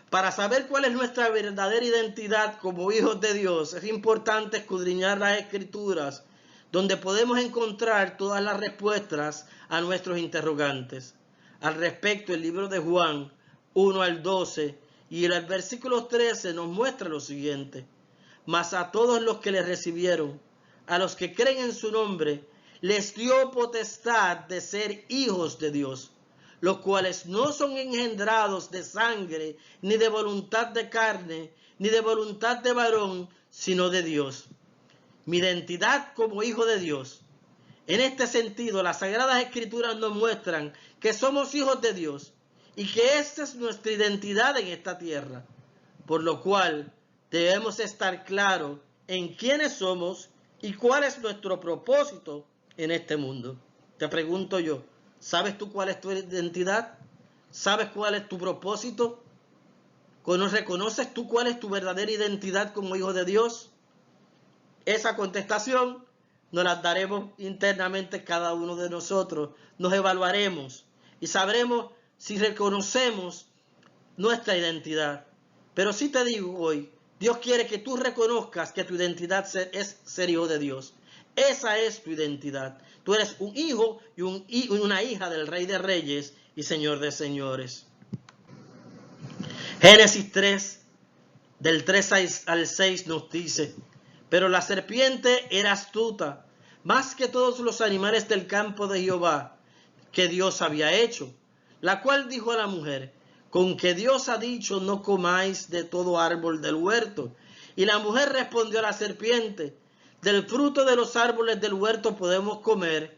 [SPEAKER 1] Para saber cuál es nuestra verdadera identidad como hijos de Dios, es importante escudriñar las Escrituras, donde podemos encontrar todas las respuestas a nuestros interrogantes. Al respecto, el libro de Juan 1 al 12 y el versículo 13 nos muestra lo siguiente: mas a todos los que le recibieron, a los que creen en su nombre, les dio potestad de ser hijos de Dios, los cuales no son engendrados de sangre, ni de voluntad de carne, ni de voluntad de varón, sino de Dios. Mi identidad como hijo de Dios. En este sentido, las Sagradas Escrituras nos muestran que somos hijos de Dios y que esta es nuestra identidad en esta tierra, por lo cual debemos estar claros en quiénes somos y cuál es nuestro propósito en este mundo. Te pregunto yo, ¿sabes tú cuál es tu identidad? ¿Sabes cuál es tu propósito? ¿Reconoces tú cuál es tu verdadera identidad como hijo de Dios? Esa contestación nos la daremos internamente cada uno de nosotros. Nos evaluaremos y sabremos si reconocemos nuestra identidad. Pero sí te digo hoy, Dios quiere que tú reconozcas que tu identidad es ser hijo de Dios. Esa es tu identidad. Tú eres un hijo y una hija del Rey de Reyes y Señor de Señores. Génesis 3, del 3 al 6 nos dice: Pero la serpiente era astuta, más que todos los animales del campo de Jehová, que Dios había hecho, la cual dijo a la mujer: con que Dios ha dicho, no comáis de todo árbol del huerto. Y la mujer respondió a la serpiente: del fruto de los árboles del huerto podemos comer,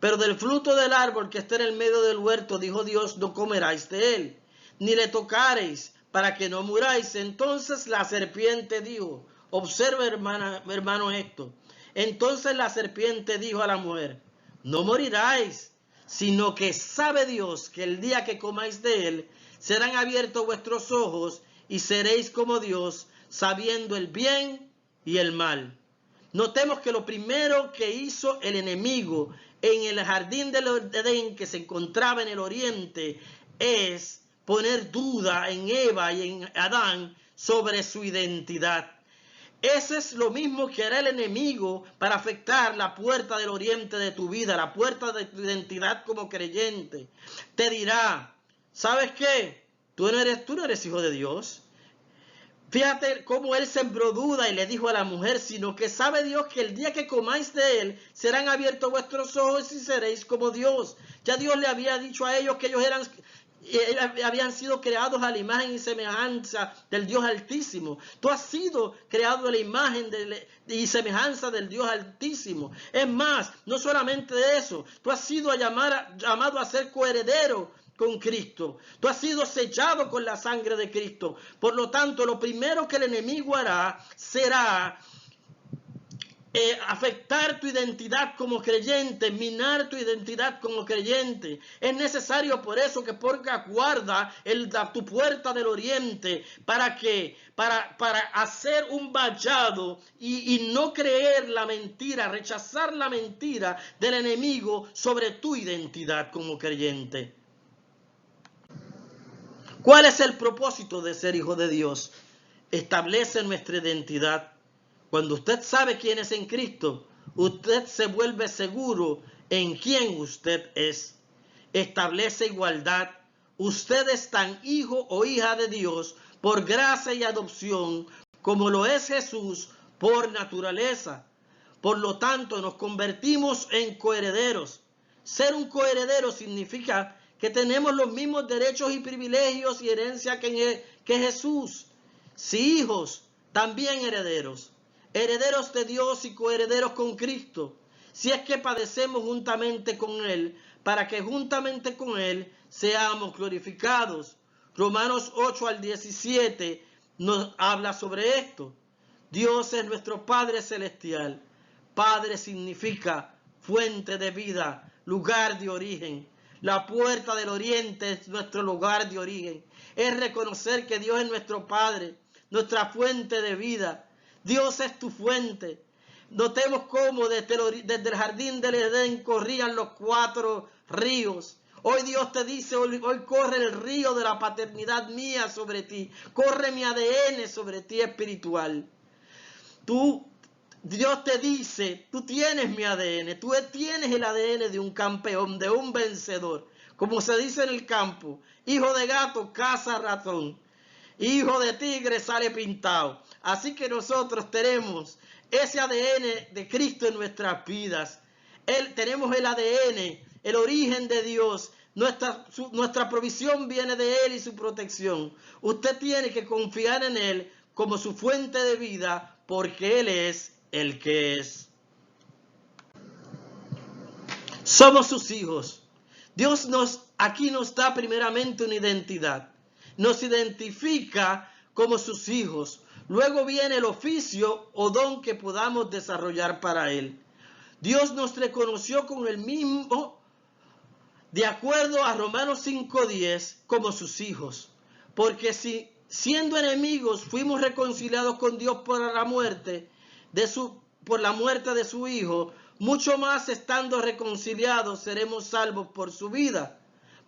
[SPEAKER 1] pero del fruto del árbol que está en el medio del huerto, dijo Dios, no comeráis de él, ni le tocaréis, para que no muráis. Entonces la serpiente dijo, observa hermano esto, entonces la serpiente dijo a la mujer: no moriráis, sino que sabe Dios que el día que comáis de él, serán abiertos vuestros ojos y seréis como Dios, sabiendo el bien y el mal. Notemos que lo primero que hizo el enemigo en el jardín del Edén, que se encontraba en el oriente, es poner duda en Eva y en Adán sobre su identidad. Ese es lo mismo que hará el enemigo para afectar la puerta del oriente de tu vida, la puerta de tu identidad como creyente. Te dirá: ¿sabes qué? Tú no eres hijo de Dios. Fíjate cómo él sembró duda y le dijo a la mujer: sino que sabe Dios que el día que comáis de él, serán abiertos vuestros ojos y seréis como Dios. Ya Dios le había dicho a ellos que ellos habían sido creados a la imagen y semejanza del Dios Altísimo. Tú has sido creado a la imagen y semejanza del Dios Altísimo. Es más, no solamente de eso, tú has sido llamado a ser coheredero con Cristo. Tú has sido sellado con la sangre de Cristo. Por lo tanto, lo primero que el enemigo hará será afectar tu identidad como creyente, minar tu identidad como creyente. Es necesario por eso que pongas guarda tu puerta del oriente para hacer un vallado y no creer la mentira, rechazar la mentira del enemigo sobre tu identidad como creyente. ¿Cuál es el propósito de ser hijo de Dios? Establece nuestra identidad. Cuando usted sabe quién es en Cristo, usted se vuelve seguro en quién usted es. Establece igualdad. Usted es tan hijo o hija de Dios por gracia y adopción, como lo es Jesús por naturaleza. Por lo tanto, nos convertimos en coherederos. Ser un coheredero significa que tenemos los mismos derechos y privilegios y herencia que Jesús. Si hijos, también herederos. Herederos de Dios y coherederos con Cristo. Si es que padecemos juntamente con Él, para que juntamente con Él seamos glorificados. Romanos 8 al 17 nos habla sobre esto. Dios es nuestro Padre Celestial. Padre significa fuente de vida, lugar de origen. La puerta del oriente es nuestro lugar de origen. Es reconocer que Dios es nuestro Padre, nuestra fuente de vida. Dios es tu fuente. Notemos cómo desde el jardín del Edén corrían los 4 ríos. Hoy Dios te dice, hoy corre el río de la paternidad mía sobre ti. Corre mi ADN sobre ti espiritual. Dios te dice, tú tienes mi ADN, tú tienes el ADN de un campeón, de un vencedor. Como se dice en el campo, hijo de gato caza ratón, hijo de tigre sale pintado. Así que nosotros tenemos ese ADN de Cristo en nuestras vidas. Tenemos el ADN, el origen de Dios. Nuestra provisión viene de Él y su protección. Usted tiene que confiar en Él como su fuente de vida, porque Él es el que es. Somos sus hijos. Dios aquí nos da primeramente una identidad. Nos identifica como sus hijos. Luego viene el oficio o don que podamos desarrollar para Él. Dios nos reconoció con el mismo, de acuerdo a Romanos 5:10, como sus hijos. Porque si siendo enemigos fuimos reconciliados con Dios por la muerte de su Hijo, mucho más estando reconciliados seremos salvos por su vida.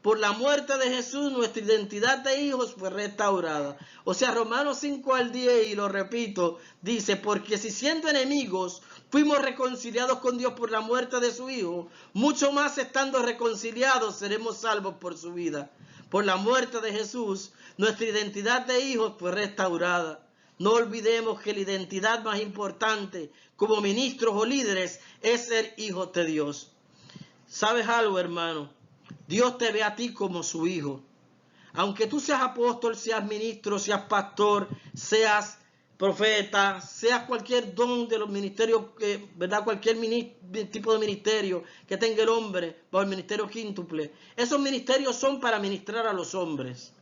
[SPEAKER 1] Por la muerte de Jesús nuestra identidad de hijos fue restaurada. O sea, Romanos 5 al 10, y lo repito, dice: porque si siendo enemigos fuimos reconciliados con Dios por la muerte de su Hijo, mucho más estando reconciliados seremos salvos por su vida. Por la muerte de Jesús nuestra identidad de hijos fue restaurada. no olvidemos que la identidad más importante como ministros o líderes es ser hijos de Dios. ¿Sabes algo, hermano? Dios te ve a ti como su hijo. Aunque tú seas apóstol, seas ministro, seas pastor, seas profeta, seas cualquier don de los ministerios, ¿verdad? Cualquier tipo de ministerio que tenga el hombre, bajo el ministerio quíntuple. Esos ministerios son para ministrar a los hombres.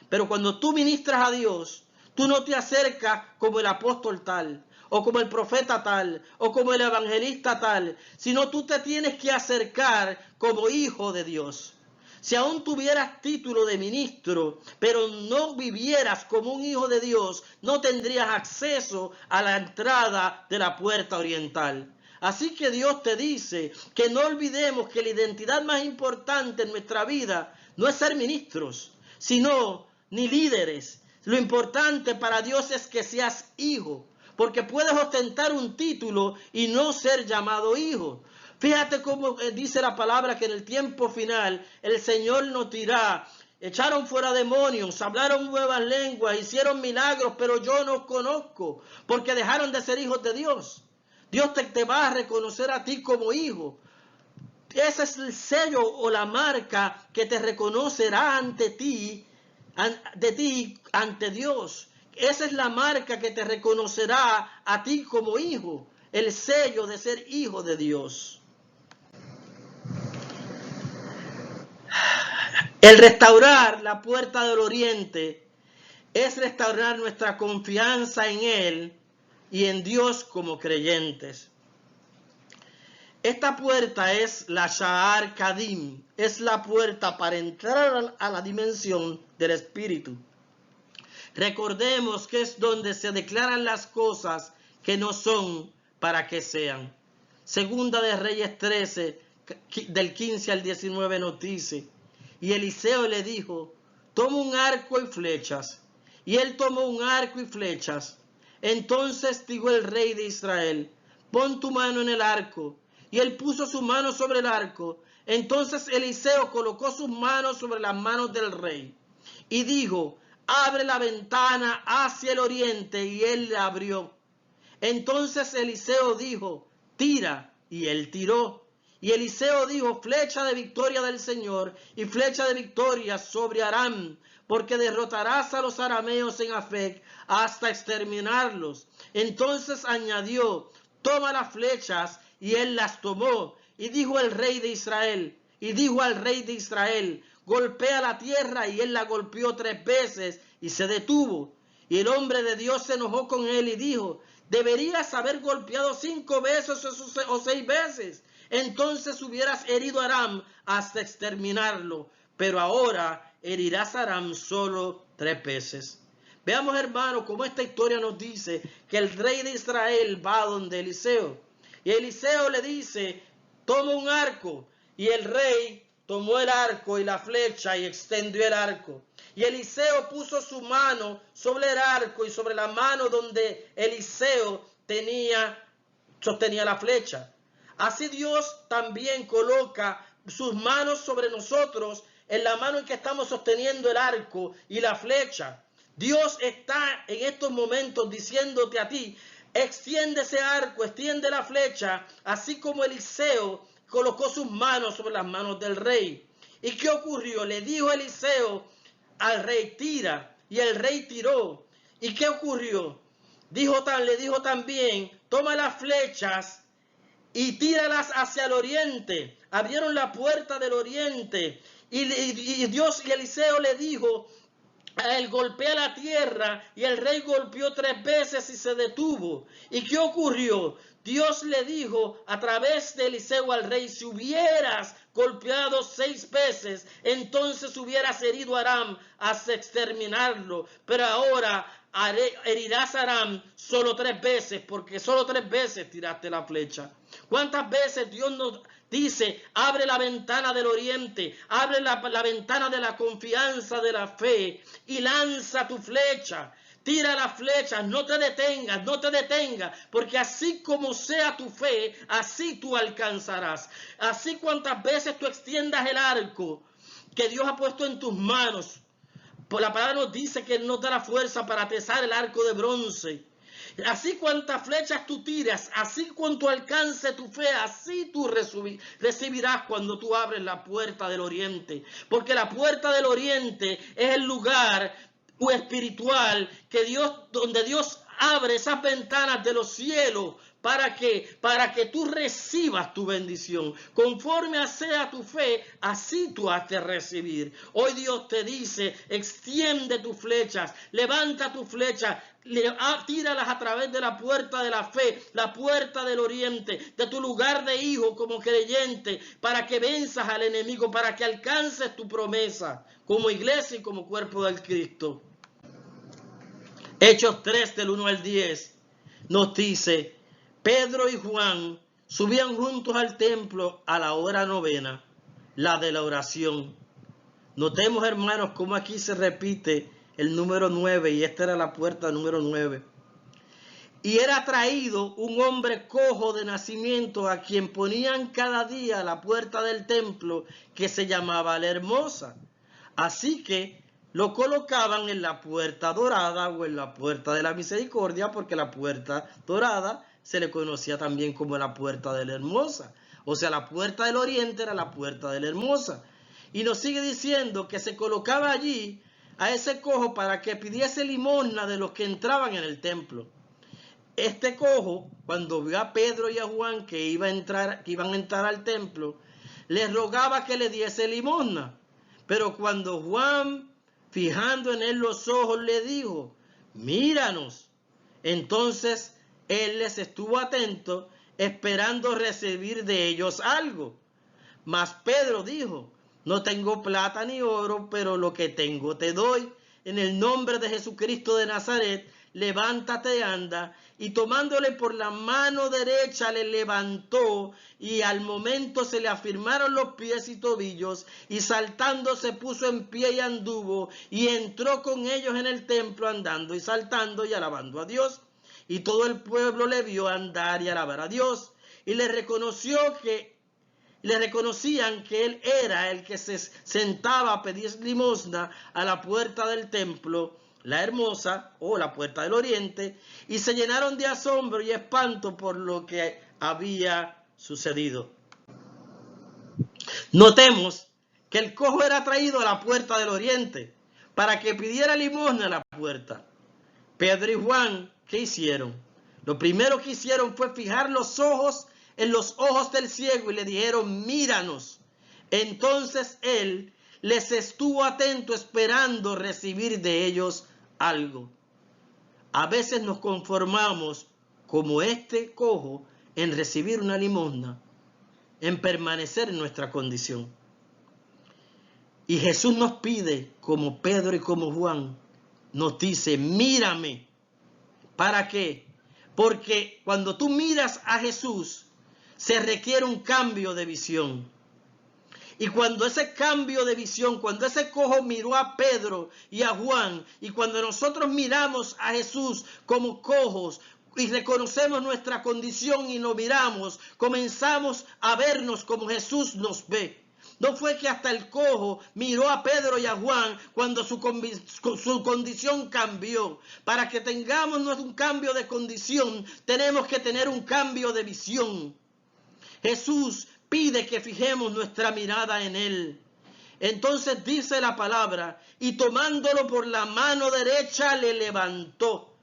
[SPEAKER 1] Pero cuando tú ministras a Dios, tú no te acercas como el apóstol tal, o como el profeta tal, o como el evangelista tal, sino tú te tienes que acercar como hijo de Dios. Si aún tuvieras título de ministro, pero no vivieras como un hijo de Dios, no tendrías acceso a la entrada de la puerta oriental. Así que Dios te dice que no olvidemos que la identidad más importante en nuestra vida no es ser ministros, sino ni líderes. Lo importante para Dios es que seas hijo, porque puedes ostentar un título y no ser llamado hijo. Fíjate cómo dice la palabra que en el tiempo final el Señor nos dirá: echaron fuera demonios, hablaron nuevas lenguas, hicieron milagros, pero yo no conozco, porque dejaron de ser hijos de Dios. Dios te va a reconocer a ti como hijo. Ese es el sello o la marca que te reconocerá ante ti ante Dios. Esa es la marca que te reconocerá a ti como hijo, el sello de ser hijo de Dios. El restaurar la puerta del oriente es restaurar nuestra confianza en Él y en Dios como creyentes. Esta puerta es la Sha'ar Kadim, es la puerta para entrar a la dimensión del Espíritu. Recordemos que es donde se declaran las cosas que no son para que sean. Segunda de Reyes 13, del 15 al 19 nos dice: y Eliseo le dijo: toma un arco y flechas. Y él tomó un arco y flechas. Entonces dijo el rey de Israel: pon tu mano en el arco. Y él puso su mano sobre el arco. Entonces Eliseo colocó sus manos sobre las manos del rey. Y dijo: abre la ventana hacia el oriente. Y él la abrió. Entonces Eliseo dijo: tira. Y él tiró. Y Eliseo dijo: flecha de victoria del Señor y flecha de victoria sobre Aram, porque derrotarás a los arameos en Afec hasta exterminarlos. Entonces añadió: toma las flechas. Y él las tomó. Y dijo al rey de Israel, golpea la tierra. Y él la golpeó 3 veces y se detuvo. Y el hombre de Dios se enojó con él y dijo: deberías haber golpeado 5 veces o 6 veces. Entonces hubieras herido a Aram hasta exterminarlo. Pero ahora herirás a Aram solo 3 veces. Veamos, hermanos, cómo esta historia nos dice que el rey de Israel va donde Eliseo. Y Eliseo le dice: toma un arco. Y el rey tomó el arco y la flecha y extendió el arco. Y Eliseo puso su mano sobre el arco y sobre la mano donde Eliseo sostenía la flecha. Así Dios también coloca sus manos sobre nosotros en la mano en que estamos sosteniendo el arco y la flecha. Dios está en estos momentos diciéndote a ti: extiende ese arco, extiende la flecha, así como Eliseo colocó sus manos sobre las manos del rey. ¿Y qué ocurrió? Le dijo Eliseo al rey: tira. Y el rey tiró. ¿Y qué ocurrió? Le dijo también: toma las flechas y tíralas hacia el oriente. Abrieron la puerta del oriente. Y Eliseo le dijo: él golpea la tierra. Y el rey golpeó 3 veces y se detuvo. ¿Y qué ocurrió? Dios le dijo a través de Eliseo al rey: si hubieras golpeado 6 veces, entonces hubieras herido a Aram hasta exterminarlo. Pero ahora herirás a Aram solo 3 veces, porque solo 3 veces tiraste la flecha. ¿Cuántas veces Dios nos dice: abre la ventana del oriente, abre la ventana de la confianza, de la fe, y lanza tu flecha? Tira las flechas, no te detengas, porque así como sea tu fe, así tú alcanzarás. Así cuantas veces tú extiendas el arco que Dios ha puesto en tus manos, Por la palabra nos dice que Él nos da la fuerza para atesar el arco de bronce. Así cuantas flechas tú tiras, así cuanto alcance tu fe, así tú recibirás cuando tú abres la puerta del oriente. Porque la puerta del oriente es el lugar espiritual donde Dios abre esas ventanas de los cielos para que tú recibas tu bendición. Conforme sea tu fe, así tú has de recibir. Hoy Dios te dice, extiende tus flechas, levanta tus flechas, tíralas a través de la puerta de la fe, la puerta del oriente, de tu lugar de hijo como creyente, para que venzas al enemigo, para que alcances tu promesa como iglesia y como cuerpo del Cristo. Hechos 3 del 1 al 10 nos dice, Pedro y Juan subían juntos al templo a la hora novena, la de la oración. Notemos, hermanos, cómo aquí se repite el número 9 y esta era la puerta número 9. Y era traído un hombre cojo de nacimiento a quien ponían cada día a la puerta del templo que se llamaba la Hermosa. Así que lo colocaban en la puerta dorada o en la puerta de la misericordia, porque la puerta dorada se le conocía también como la puerta de la Hermosa. O sea, la puerta del oriente era la puerta de la Hermosa. Y nos sigue diciendo que se colocaba allí a ese cojo para que pidiese limosna de los que entraban en el templo. Este cojo, cuando vio a Pedro y a Juan que iban a entrar al templo, les rogaba que le diese limosna. Pero cuando Juan, fijando en él los ojos, le dijo, míranos. Entonces él les estuvo atento, esperando recibir de ellos algo. Mas Pedro dijo, no tengo plata ni oro, pero lo que tengo te doy. En el nombre de Jesucristo de Nazaret, levántate y anda. Y tomándole por la mano derecha le levantó, y al momento se le afirmaron los pies y tobillos, y saltando se puso en pie y anduvo, y entró con ellos en el templo andando y saltando y alabando a Dios. Y todo el pueblo le vio andar y alabar a Dios, y le reconocían que él era el que se sentaba a pedir limosna a la puerta del templo, la Hermosa, o la puerta del oriente, y se llenaron de asombro y espanto por lo que había sucedido. Notemos que el cojo era traído a la puerta del oriente para que pidiera limosna a la puerta. Pedro y Juan, ¿qué hicieron? Lo primero que hicieron fue fijar los ojos en los ojos del ciego y le dijeron, míranos. Entonces él les estuvo atento esperando recibir de ellos algo. A veces nos conformamos como este cojo en recibir una limosna, en permanecer en nuestra condición. Y Jesús nos pide, como Pedro y como Juan, nos dice, mírame. ¿Para qué? Porque cuando tú miras a Jesús, se requiere un cambio de visión. Y cuando ese cambio de visión, cuando ese cojo miró a Pedro y a Juan, y cuando nosotros miramos a Jesús como cojos y reconocemos nuestra condición y lo miramos, comenzamos a vernos como Jesús nos ve. No fue que hasta el cojo miró a Pedro y a Juan cuando su condición cambió. Para que tengamos un cambio de condición, tenemos que tener un cambio de visión. Jesús pide que fijemos nuestra mirada en Él. Entonces dice la palabra, y tomándolo por la mano derecha le levantó.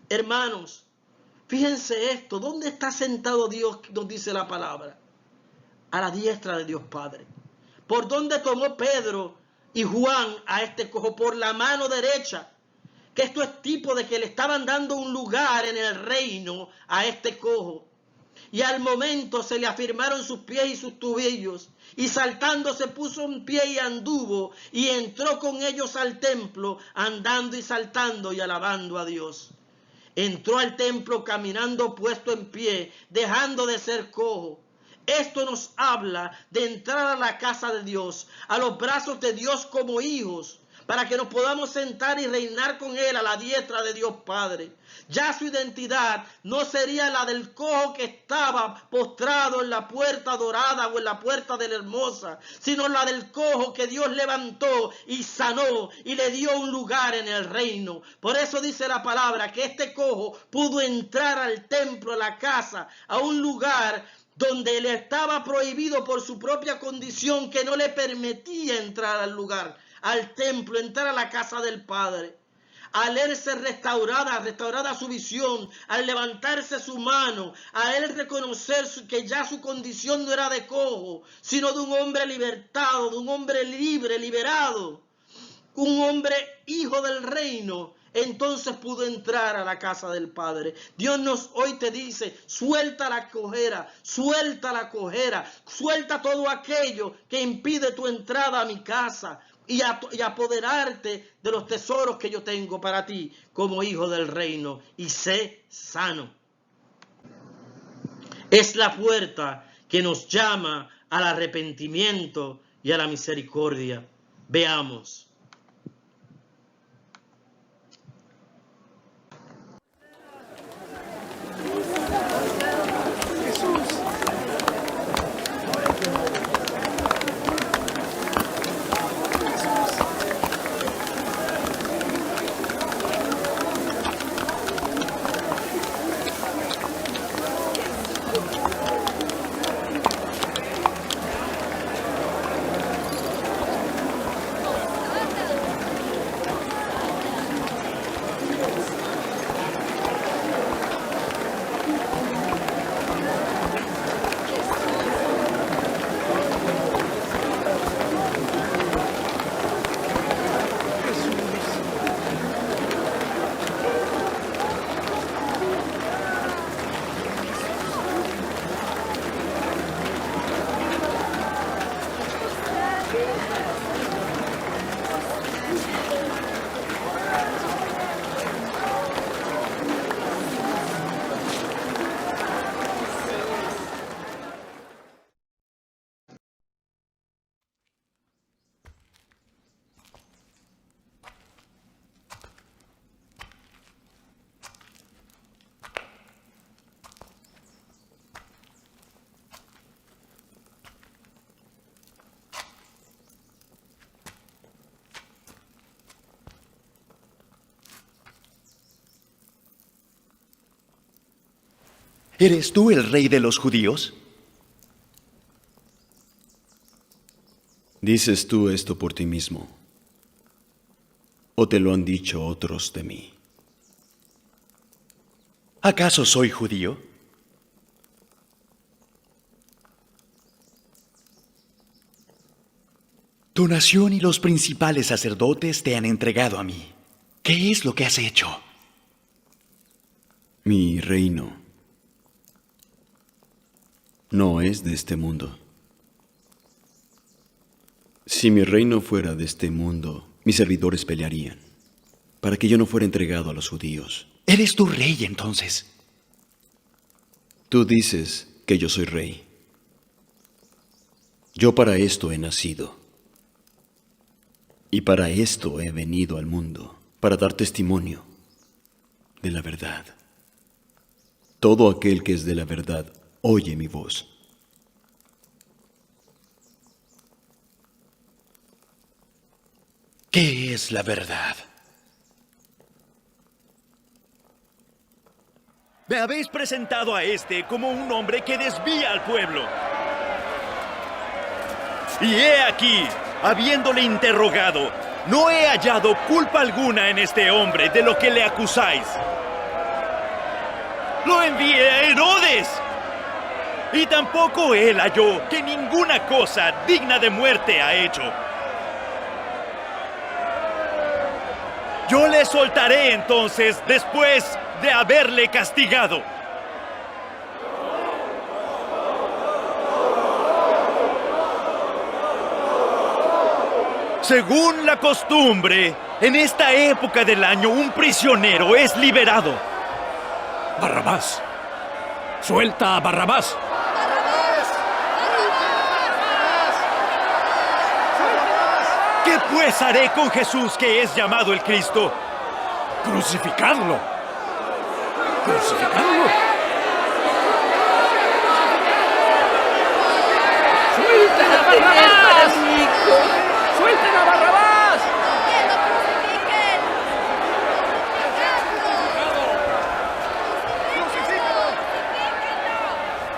[SPEAKER 1] Hermanos, fíjense esto, ¿dónde está sentado Dios? Nos dice la palabra. A la diestra de Dios Padre. ¿Por dónde tomó Pedro y Juan a este cojo? Por la mano derecha. Que esto es tipo de que le estaban dando un lugar en el reino a este cojo. Y al momento se le afirmaron sus pies y sus tobillos, y saltando se puso en pie y anduvo, y entró con ellos al templo, andando y saltando y alabando a Dios. Entró al templo caminando puesto en pie, dejando de ser cojo. Esto nos habla de entrar a la casa de Dios, a los brazos de Dios como hijos, para que nos podamos sentar y reinar con Él a la diestra de Dios Padre. Ya su identidad no sería la del cojo que estaba postrado en la puerta dorada o en la puerta de la hermosa, sino la del cojo que Dios levantó y sanó y le dio un lugar en el reino. Por eso dice la palabra que este cojo pudo entrar al templo, a la casa, a un lugar donde le estaba prohibido por su propia condición, que no le permitía entrar al lugar, al templo, entrar a la casa del Padre. Al él ser restaurada su visión, al levantarse su mano, a él reconocer que ya su condición no era de cojo, sino de un hombre libertado, de un hombre libre, liberado, un hombre hijo del reino, entonces pudo entrar a la casa del Padre. Dios hoy te dice, suelta la cojera, suelta todo aquello que impide tu entrada a mi casa y apoderarte de los tesoros que yo tengo para ti como hijo del reino, y sé sano. Es la puerta que nos llama al arrepentimiento y a la misericordia. Veamos.
[SPEAKER 2] ¿Eres tú el rey de los judíos?
[SPEAKER 3] ¿Dices tú esto por ti mismo? ¿O te lo han dicho otros de mí?
[SPEAKER 2] ¿Acaso soy judío? Tu nación y los principales sacerdotes te han entregado a mí. ¿Qué es lo que has hecho?
[SPEAKER 3] Mi reino no es de este mundo. Si mi reino fuera de este mundo, mis servidores pelearían para que yo no fuera entregado a los judíos.
[SPEAKER 2] ¿Eres tu rey entonces?
[SPEAKER 3] Tú dices que yo soy rey. Yo para esto he nacido. Y para esto he venido al mundo, para dar testimonio de la verdad. Todo aquel que es de la verdad oye mi voz.
[SPEAKER 2] ¿Qué es la verdad?
[SPEAKER 4] Me habéis presentado a este como un hombre que desvía al pueblo. Y he aquí, habiéndole interrogado, no he hallado culpa alguna en este hombre de lo que le acusáis. Lo envié a Herodes. Y tampoco él halló que ninguna cosa digna de muerte ha hecho. Yo le soltaré entonces después de haberle castigado. Según la costumbre, en esta época del año un prisionero es liberado.
[SPEAKER 5] Barrabás. Suelta a Barrabás.
[SPEAKER 4] ¿Qué pues haré con Jesús, que es llamado el Cristo?
[SPEAKER 5] ¡Crucificadlo! ¡Crucificadlo! ¡Suelten a Barrabás! ¡Suelten a Barrabás!
[SPEAKER 6] ¡Que lo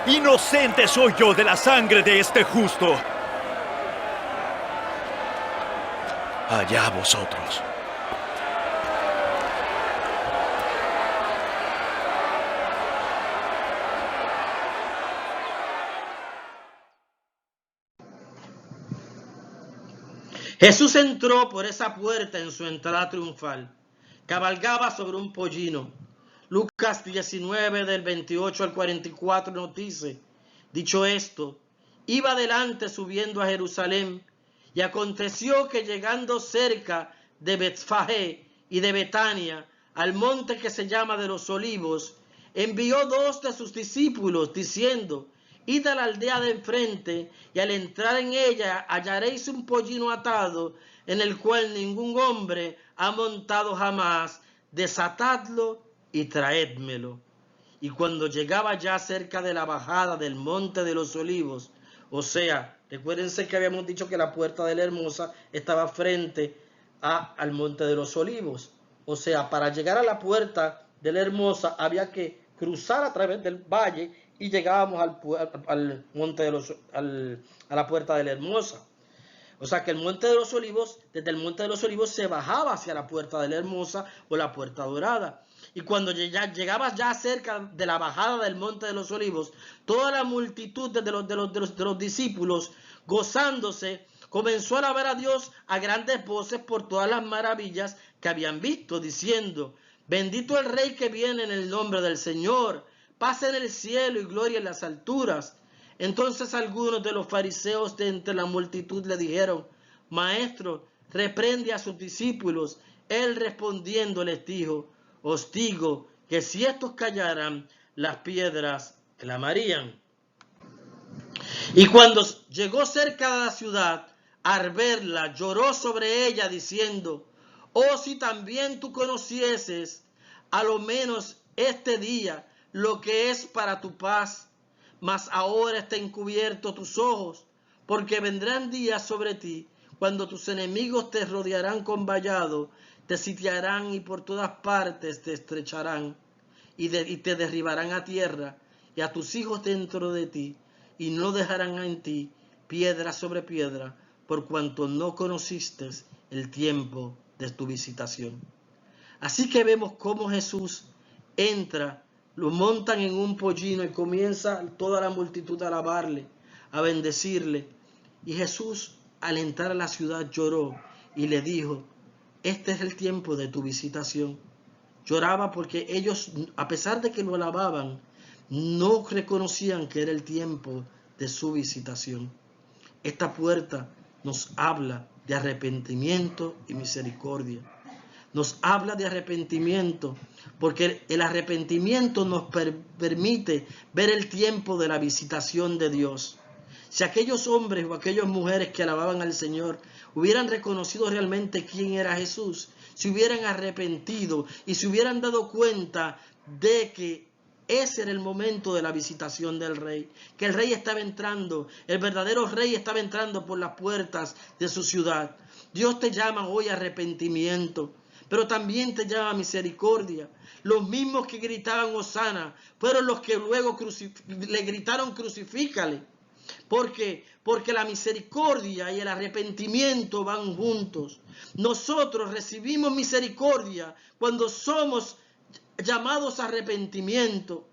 [SPEAKER 6] crucifiquen!
[SPEAKER 4] Inocente soy yo de la sangre de este justo.
[SPEAKER 2] Allá vosotros.
[SPEAKER 1] Jesús entró por esa puerta en su entrada triunfal. Cabalgaba sobre un pollino. Lucas 19 del 28 al 44 nos dice: dicho esto, iba adelante subiendo a Jerusalén, y aconteció que llegando cerca de Betfagé y de Betania, al monte que se llama de los Olivos, envió dos de sus discípulos, diciendo: id a la aldea de enfrente, y al entrar en ella hallaréis un pollino atado, en el cual ningún hombre ha montado jamás. Desatadlo y traédmelo. Y cuando llegaba ya cerca de la bajada del monte de los Olivos, o sea, recuérdense que habíamos dicho que la puerta de la Hermosa estaba frente al monte de los Olivos. O sea, para llegar a la puerta de la Hermosa había que cruzar a través del valle y llegábamos al monte de a la puerta de la Hermosa. O sea que el monte de los Olivos, desde el monte de los Olivos se bajaba hacia la puerta de la Hermosa o la puerta dorada. Y cuando llegabas ya cerca de la bajada del monte de los Olivos, toda la multitud de los discípulos, gozándose, comenzó a alabar a Dios a grandes voces por todas las maravillas que habían visto, diciendo: bendito el Rey que viene en el nombre del Señor, paz en el cielo y gloria en las alturas. Entonces algunos de los fariseos de entre la multitud le dijeron: Maestro, reprende a sus discípulos. Él respondiendo les dijo: os digo que si estos callaran, las piedras clamarían. Y cuando llegó cerca de la ciudad, al verla, lloró sobre ella, diciendo: oh, si también tú conocieses, a lo menos este día, lo que es para tu paz, mas ahora está encubierto tus ojos, porque vendrán días sobre ti, cuando tus enemigos te rodearán con vallado, te sitiarán y por todas partes te estrecharán, y te derribarán a tierra, y a tus hijos dentro de ti, y no dejarán en ti piedra sobre piedra, por cuanto no conociste el tiempo de tu visitación. Así que vemos cómo Jesús entra, lo montan en un pollino y comienza toda la multitud a alabarle, a bendecirle. Y Jesús, al entrar a la ciudad, lloró y le dijo: este es el tiempo de tu visitación. Lloraba porque ellos, a pesar de que lo alababan, no reconocían que era el tiempo de su visitación. Esta puerta nos habla de arrepentimiento y misericordia. Nos habla de arrepentimiento porque el arrepentimiento nos permite ver el tiempo de la visitación de Dios. Si aquellos hombres o aquellas mujeres que alababan al Señor hubieran reconocido realmente quién era Jesús, se hubieran arrepentido y se hubieran dado cuenta de que ese era el momento de la visitación del Rey, que el Rey estaba entrando, el verdadero Rey estaba entrando por las puertas de su ciudad. Dios te llama hoy a arrepentimiento, pero también te llama a misericordia. Los mismos que gritaban Hosana fueron los que luego le gritaron crucifícale. ¿Por qué? Porque la misericordia y el arrepentimiento van juntos. Nosotros recibimos misericordia cuando somos llamados a arrepentimiento.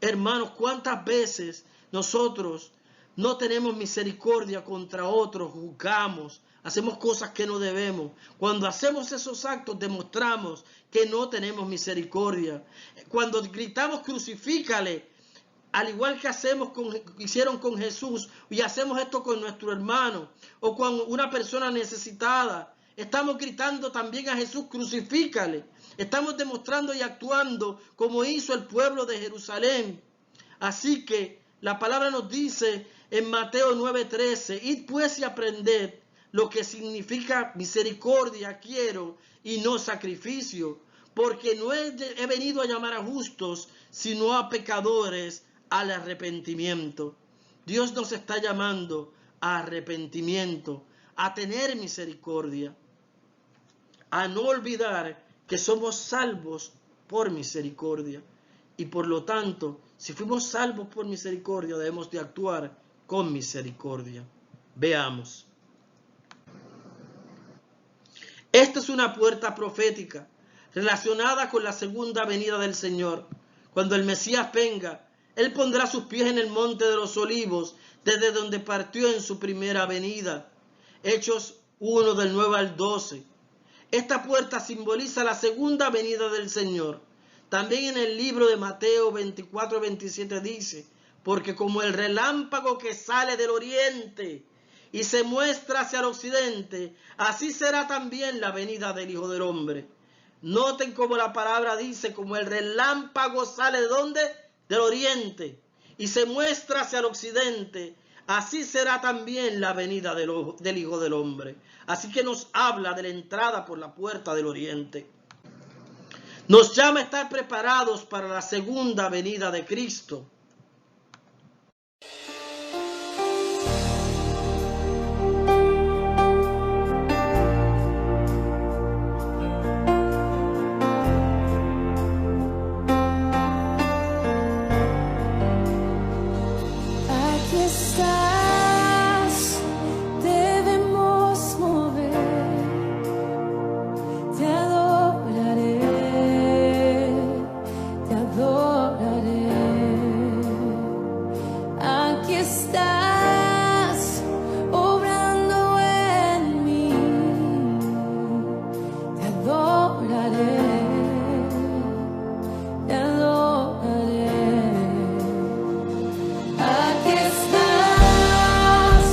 [SPEAKER 1] Hermanos, ¿cuántas veces nosotros no tenemos misericordia contra otros? Juzgamos, hacemos cosas que no debemos. Cuando hacemos esos actos demostramos que no tenemos misericordia. Cuando gritamos crucifícale, al igual que hicieron con Jesús, y hacemos esto con nuestro hermano o con una persona necesitada, estamos gritando también a Jesús: crucifícale. Estamos demostrando y actuando como hizo el pueblo de Jerusalén. Así que la palabra nos dice en Mateo 9:13: id pues y aprended lo que significa misericordia quiero y no sacrificio, porque no he venido a llamar a justos, sino a pecadores al arrepentimiento. Dios nos está llamando a arrepentimiento, a tener misericordia, a no olvidar que somos salvos por misericordia. Y por lo tanto, si fuimos salvos por misericordia, debemos de actuar con misericordia. Veamos. Esta es una puerta profética relacionada con la segunda venida del Señor. Cuando el Mesías venga, Él pondrá sus pies en el monte de los olivos, desde donde partió en su primera venida. Hechos 1 del 9 al 12. Esta puerta simboliza la segunda venida del Señor. También en el libro de Mateo 24-27 dice, porque como el relámpago que sale del oriente y se muestra hacia el occidente, así será también la venida del Hijo del Hombre. Noten cómo la palabra dice, como el relámpago sale ¿de dónde? Del oriente y se muestra hacia el occidente, así será también la venida del Hijo del Hombre. Así que nos habla de la entrada por la puerta del oriente. Nos llama a estar preparados para la segunda venida de Cristo.
[SPEAKER 7] Aquí estás, debemos mover, te adoraré, te adoraré. Aquí estás, obrando en mí, te adoraré, te adoraré. Aquí estás,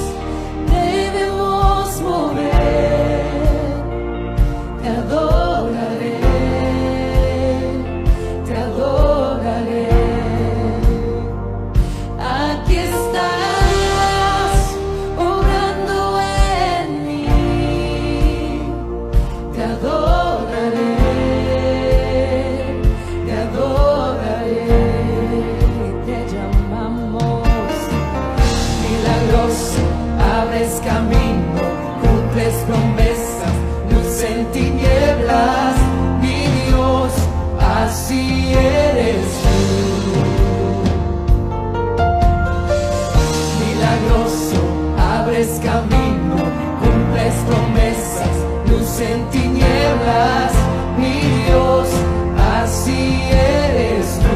[SPEAKER 7] debemos mover, te adoraré, te adoraré. Aquí estás, obrando en mí, te adoraré, te adoraré. Te llamamos milagroso, abres camino, cumples promesas, luz en tinieblas, mi Dios, así eres tú. Milagroso, abres camino, cumples promesas, luz en tinieblas, mi Dios, así eres tú.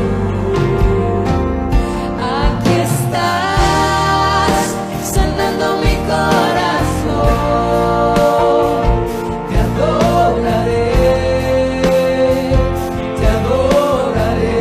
[SPEAKER 7] Aquí estás, sanando mi corazón, te adoraré, te adoraré.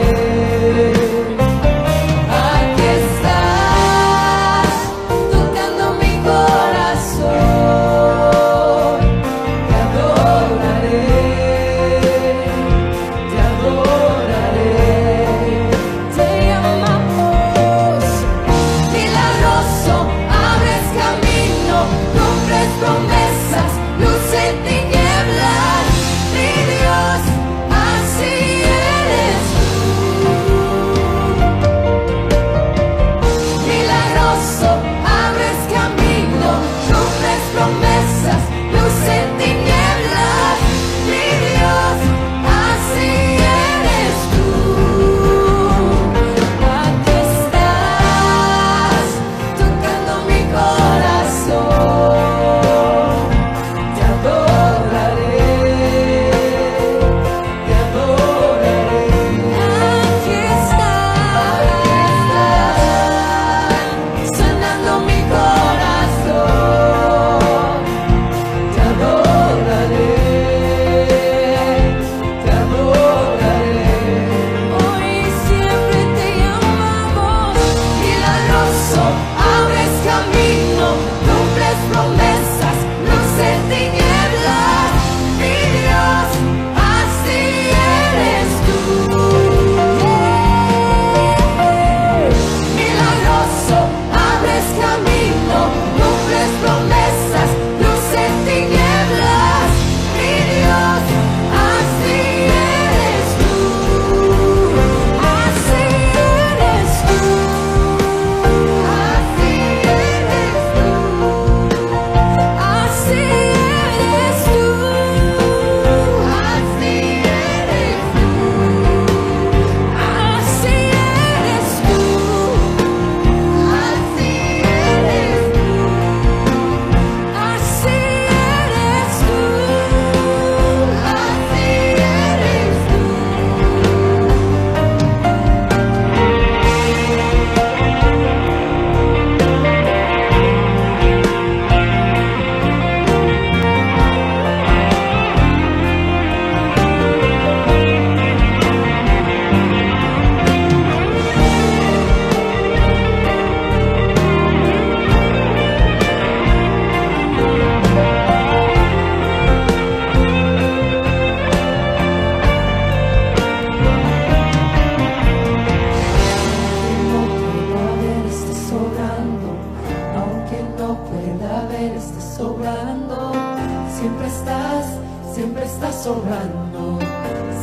[SPEAKER 7] siempre estás sobrando,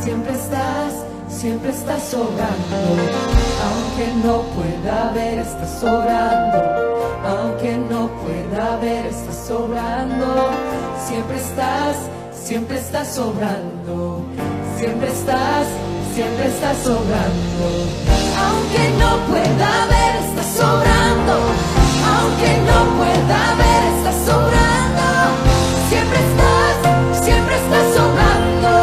[SPEAKER 7] siempre estás sobrando, aunque no pueda ver, estás sobrando, aunque no pueda ver, estás sobrando, siempre estás sobrando, siempre estás sobrando, aunque no pueda ver, estás sobrando, aunque no pueda ver, estás sobrando, siempre estás sobrando,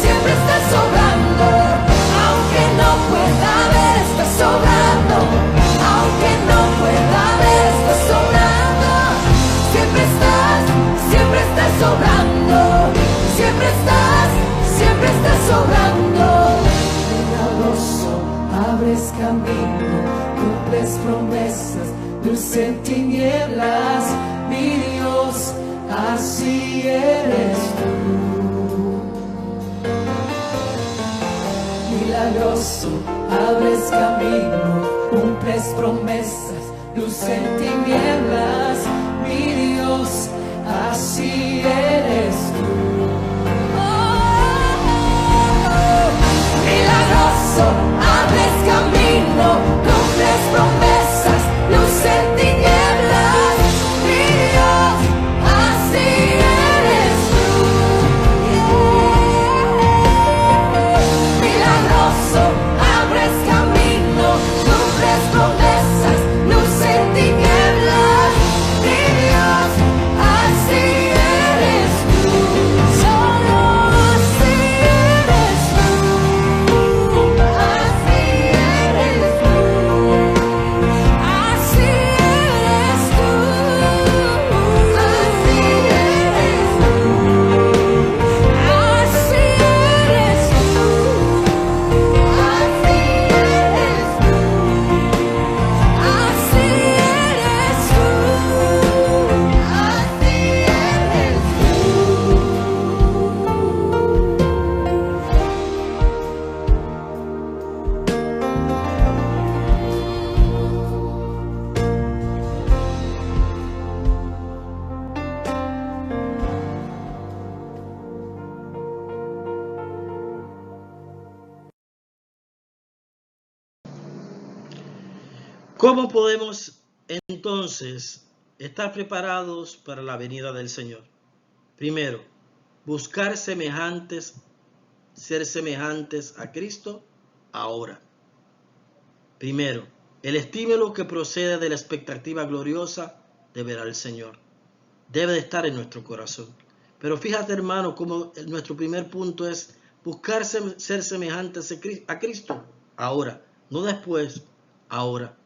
[SPEAKER 7] siempre estás sobrando, aunque no pueda ver, estás sobrando, aunque no pueda ver, estás sobrando, siempre estás sobrando, siempre estás sobrando, milagroso, abres camino, cumples promesas, luz en tinieblas, mi Dios, así eres tú. Milagroso, abres camino, cumples promesas, luz en tinieblas, mi Dios, así eres tú. Milagroso, abres camino, cumples promesas, luz en tinieblas, mi Dios, así eres tú. Milagroso, abres camino, cumples promesas, luz en tinieblas, mi Dios, así eres tú. Solo así eres tú. Así eres tú. Así eres tú. Así eres tú. Así eres tú. Así eres tú. Así eres
[SPEAKER 1] ¿Cómo podemos entonces estar preparados para la venida del Señor? Primero, buscar ser semejantes a Cristo ahora. Primero, el estímulo que procede de la expectativa gloriosa de ver al Señor debe de estar en nuestro corazón. Pero fíjate, hermano, como nuestro primer punto es buscar ser semejantes a Cristo ahora, no después, ahora.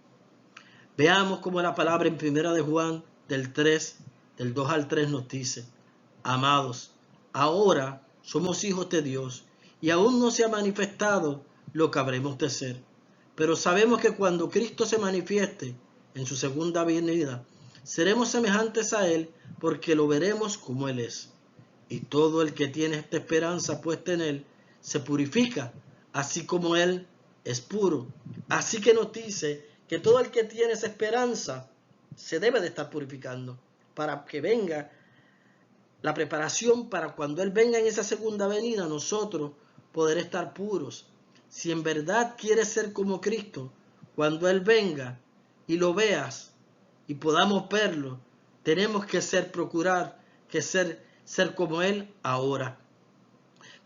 [SPEAKER 1] Veamos cómo la palabra en 1 de Juan del 2 al 3 nos dice: amados, ahora somos hijos de Dios y aún no se ha manifestado lo que habremos de ser. Pero sabemos que cuando Cristo se manifieste en su segunda venida, seremos semejantes a Él porque lo veremos como Él es. Y todo el que tiene esta esperanza puesta en Él se purifica, así como Él es puro. Así que nos dice que todo el que tiene esa esperanza se debe de estar purificando para que venga la preparación para cuando Él venga en esa segunda venida, nosotros poder estar puros. Si en verdad quieres ser como Cristo, cuando Él venga y lo veas y podamos verlo, tenemos que procurar que ser como Él ahora.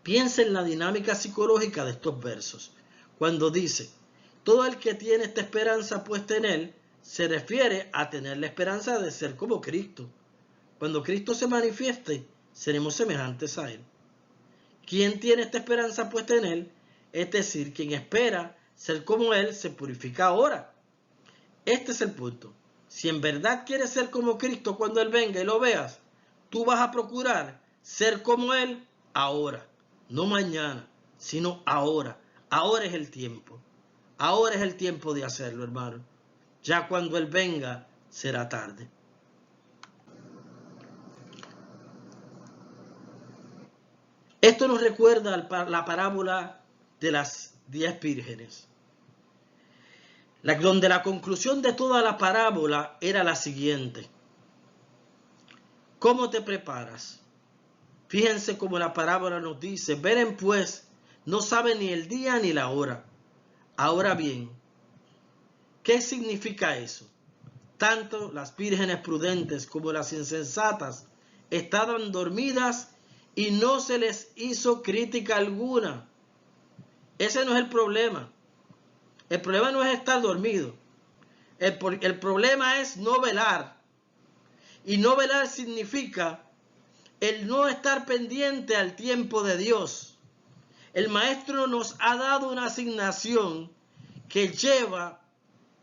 [SPEAKER 1] Piensa en la dinámica psicológica de estos versos. Cuando dice: todo el que tiene esta esperanza puesta en Él, se refiere a tener la esperanza de ser como Cristo. Cuando Cristo se manifieste, seremos semejantes a Él. ¿Quién tiene esta esperanza puesta en Él? Es decir, quien espera ser como Él, se purifica ahora. Este es el punto. Si en verdad quieres ser como Cristo cuando Él venga y lo veas, tú vas a procurar ser como Él ahora. No mañana, sino ahora. Ahora es el tiempo. Ahora es el tiempo de hacerlo, hermano. Ya cuando Él venga, será tarde. Esto nos recuerda la parábola de las 10 vírgenes, donde la conclusión de toda la parábola era la siguiente. ¿Cómo te preparas? Fíjense como la parábola nos dice, velen pues, no saben ni el día ni la hora. Ahora bien, ¿qué significa eso? Tanto las vírgenes prudentes como las insensatas estaban dormidas y no se les hizo crítica alguna. Ese no es el problema. El problema no es estar dormido. El problema es no velar. Y no velar significa el no estar pendiente al tiempo de Dios. El maestro nos ha dado una asignación que lleva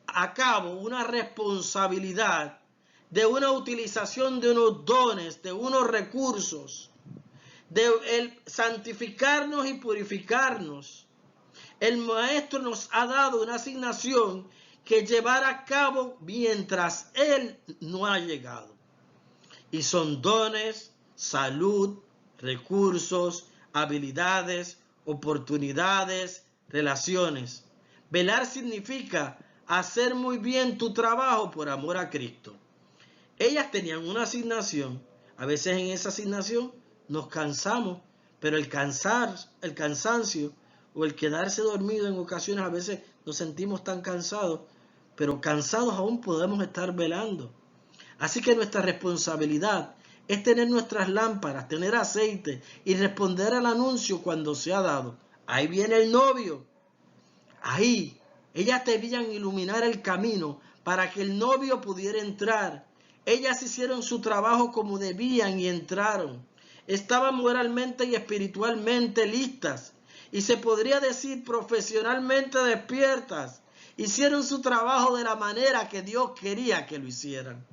[SPEAKER 1] a cabo una responsabilidad de una utilización de unos dones, de unos recursos, de el santificarnos y purificarnos. El maestro nos ha dado una asignación que llevar a cabo mientras Él no ha llegado. Y son dones, salud, recursos, habilidades, oportunidades, relaciones. Velar significa hacer muy bien tu trabajo por amor a Cristo. Ellas tenían una asignación. A veces en esa asignación nos cansamos, pero el cansancio o el quedarse dormido en ocasiones, a veces nos sentimos tan cansados, pero cansados aún podemos estar velando. Así que nuestra responsabilidad es tener nuestras lámparas, tener aceite y responder al anuncio cuando se ha dado. Ahí viene el novio. Ahí, ellas debían iluminar el camino para que el novio pudiera entrar. Ellas hicieron su trabajo como debían y entraron. Estaban moralmente y espiritualmente listas. Y se podría decir profesionalmente despiertas. Hicieron su trabajo de la manera que Dios quería que lo hicieran.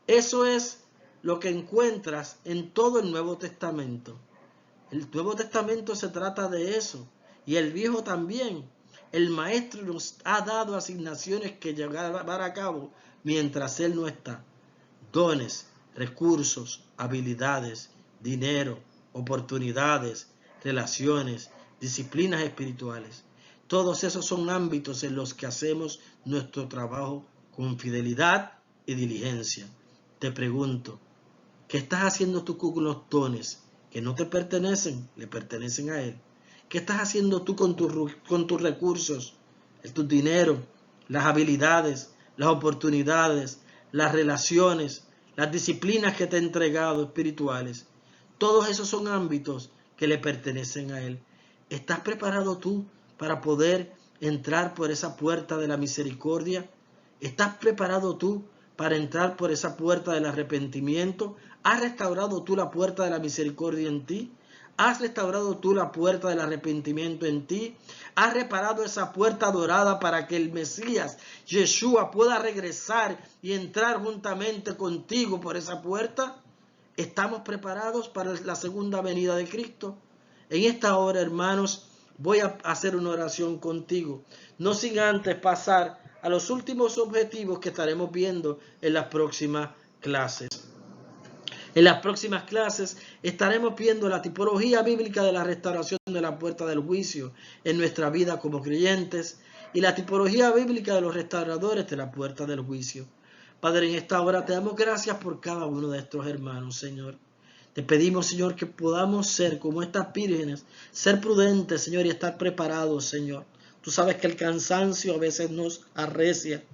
[SPEAKER 1] Eso es lo que encuentras en todo el Nuevo Testamento. El Nuevo Testamento se trata de eso. Y el Viejo también. El Maestro nos ha dado asignaciones que llevar a cabo mientras Él no está. Dones, recursos, habilidades, dinero, oportunidades, relaciones, disciplinas espirituales. Todos esos son ámbitos en los que hacemos nuestro trabajo con fidelidad y diligencia. Te pregunto, ¿qué estás haciendo tú con los dones que no te pertenecen? Le pertenecen a Él. ¿Qué estás haciendo tú con tus recursos, tu dinero, las habilidades, las oportunidades, las relaciones, las disciplinas que te he entregado espirituales? Todos esos son ámbitos que le pertenecen a Él. ¿Estás preparado tú para poder entrar por esa puerta de la misericordia? ¿Estás preparado tú para entrar por esa puerta del arrepentimiento? ¿Has restaurado tú la puerta de la misericordia en ti? ¿Has restaurado tú la puerta del arrepentimiento en ti? ¿Has reparado esa puerta dorada para que el Mesías, Yeshua, pueda regresar y entrar juntamente contigo por esa puerta? ¿Estamos preparados para la segunda venida de Cristo? En esta hora, hermanos, voy a hacer una oración contigo, no sin antes pasar a los últimos objetivos que estaremos viendo en las próximas clases. En las próximas clases estaremos viendo la tipología bíblica de la restauración de la puerta del juicio en nuestra vida como creyentes y la tipología bíblica de los restauradores de la puerta del juicio. Padre, en esta hora te damos gracias por cada uno de estos hermanos, Señor. Te pedimos, Señor, que podamos ser como estas vírgenes, ser prudentes, Señor, y estar preparados, Señor. Tú sabes que el cansancio a veces nos arrecia.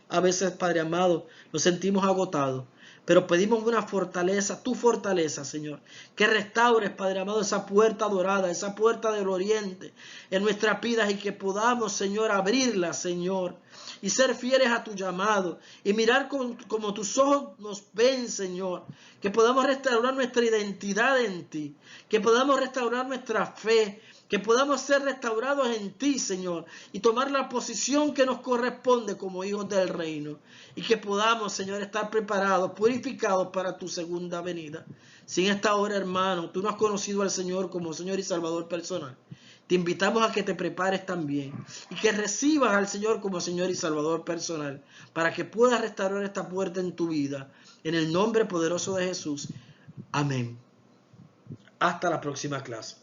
[SPEAKER 1] A veces, Padre amado, nos sentimos agotados. Pero pedimos una fortaleza, tu fortaleza, Señor. Que restaures, Padre amado, esa puerta dorada, esa puerta del oriente en nuestras vidas y que podamos, Señor, abrirla, Señor. Y ser fieles a tu llamado y mirar como tus ojos nos ven, Señor. Que podamos restaurar nuestra identidad en ti. Que podamos restaurar nuestra fe. Que podamos ser restaurados en ti, Señor, y tomar la posición que nos corresponde como hijos del reino. Y que podamos, Señor, estar preparados, purificados para tu segunda venida. Si en esta hora, hermano, tú no has conocido al Señor como Señor y Salvador personal, te invitamos a que te prepares también y que recibas al Señor como Señor y Salvador personal para que puedas restaurar esta puerta en tu vida. En el nombre poderoso de Jesús. Amén. Hasta la próxima clase.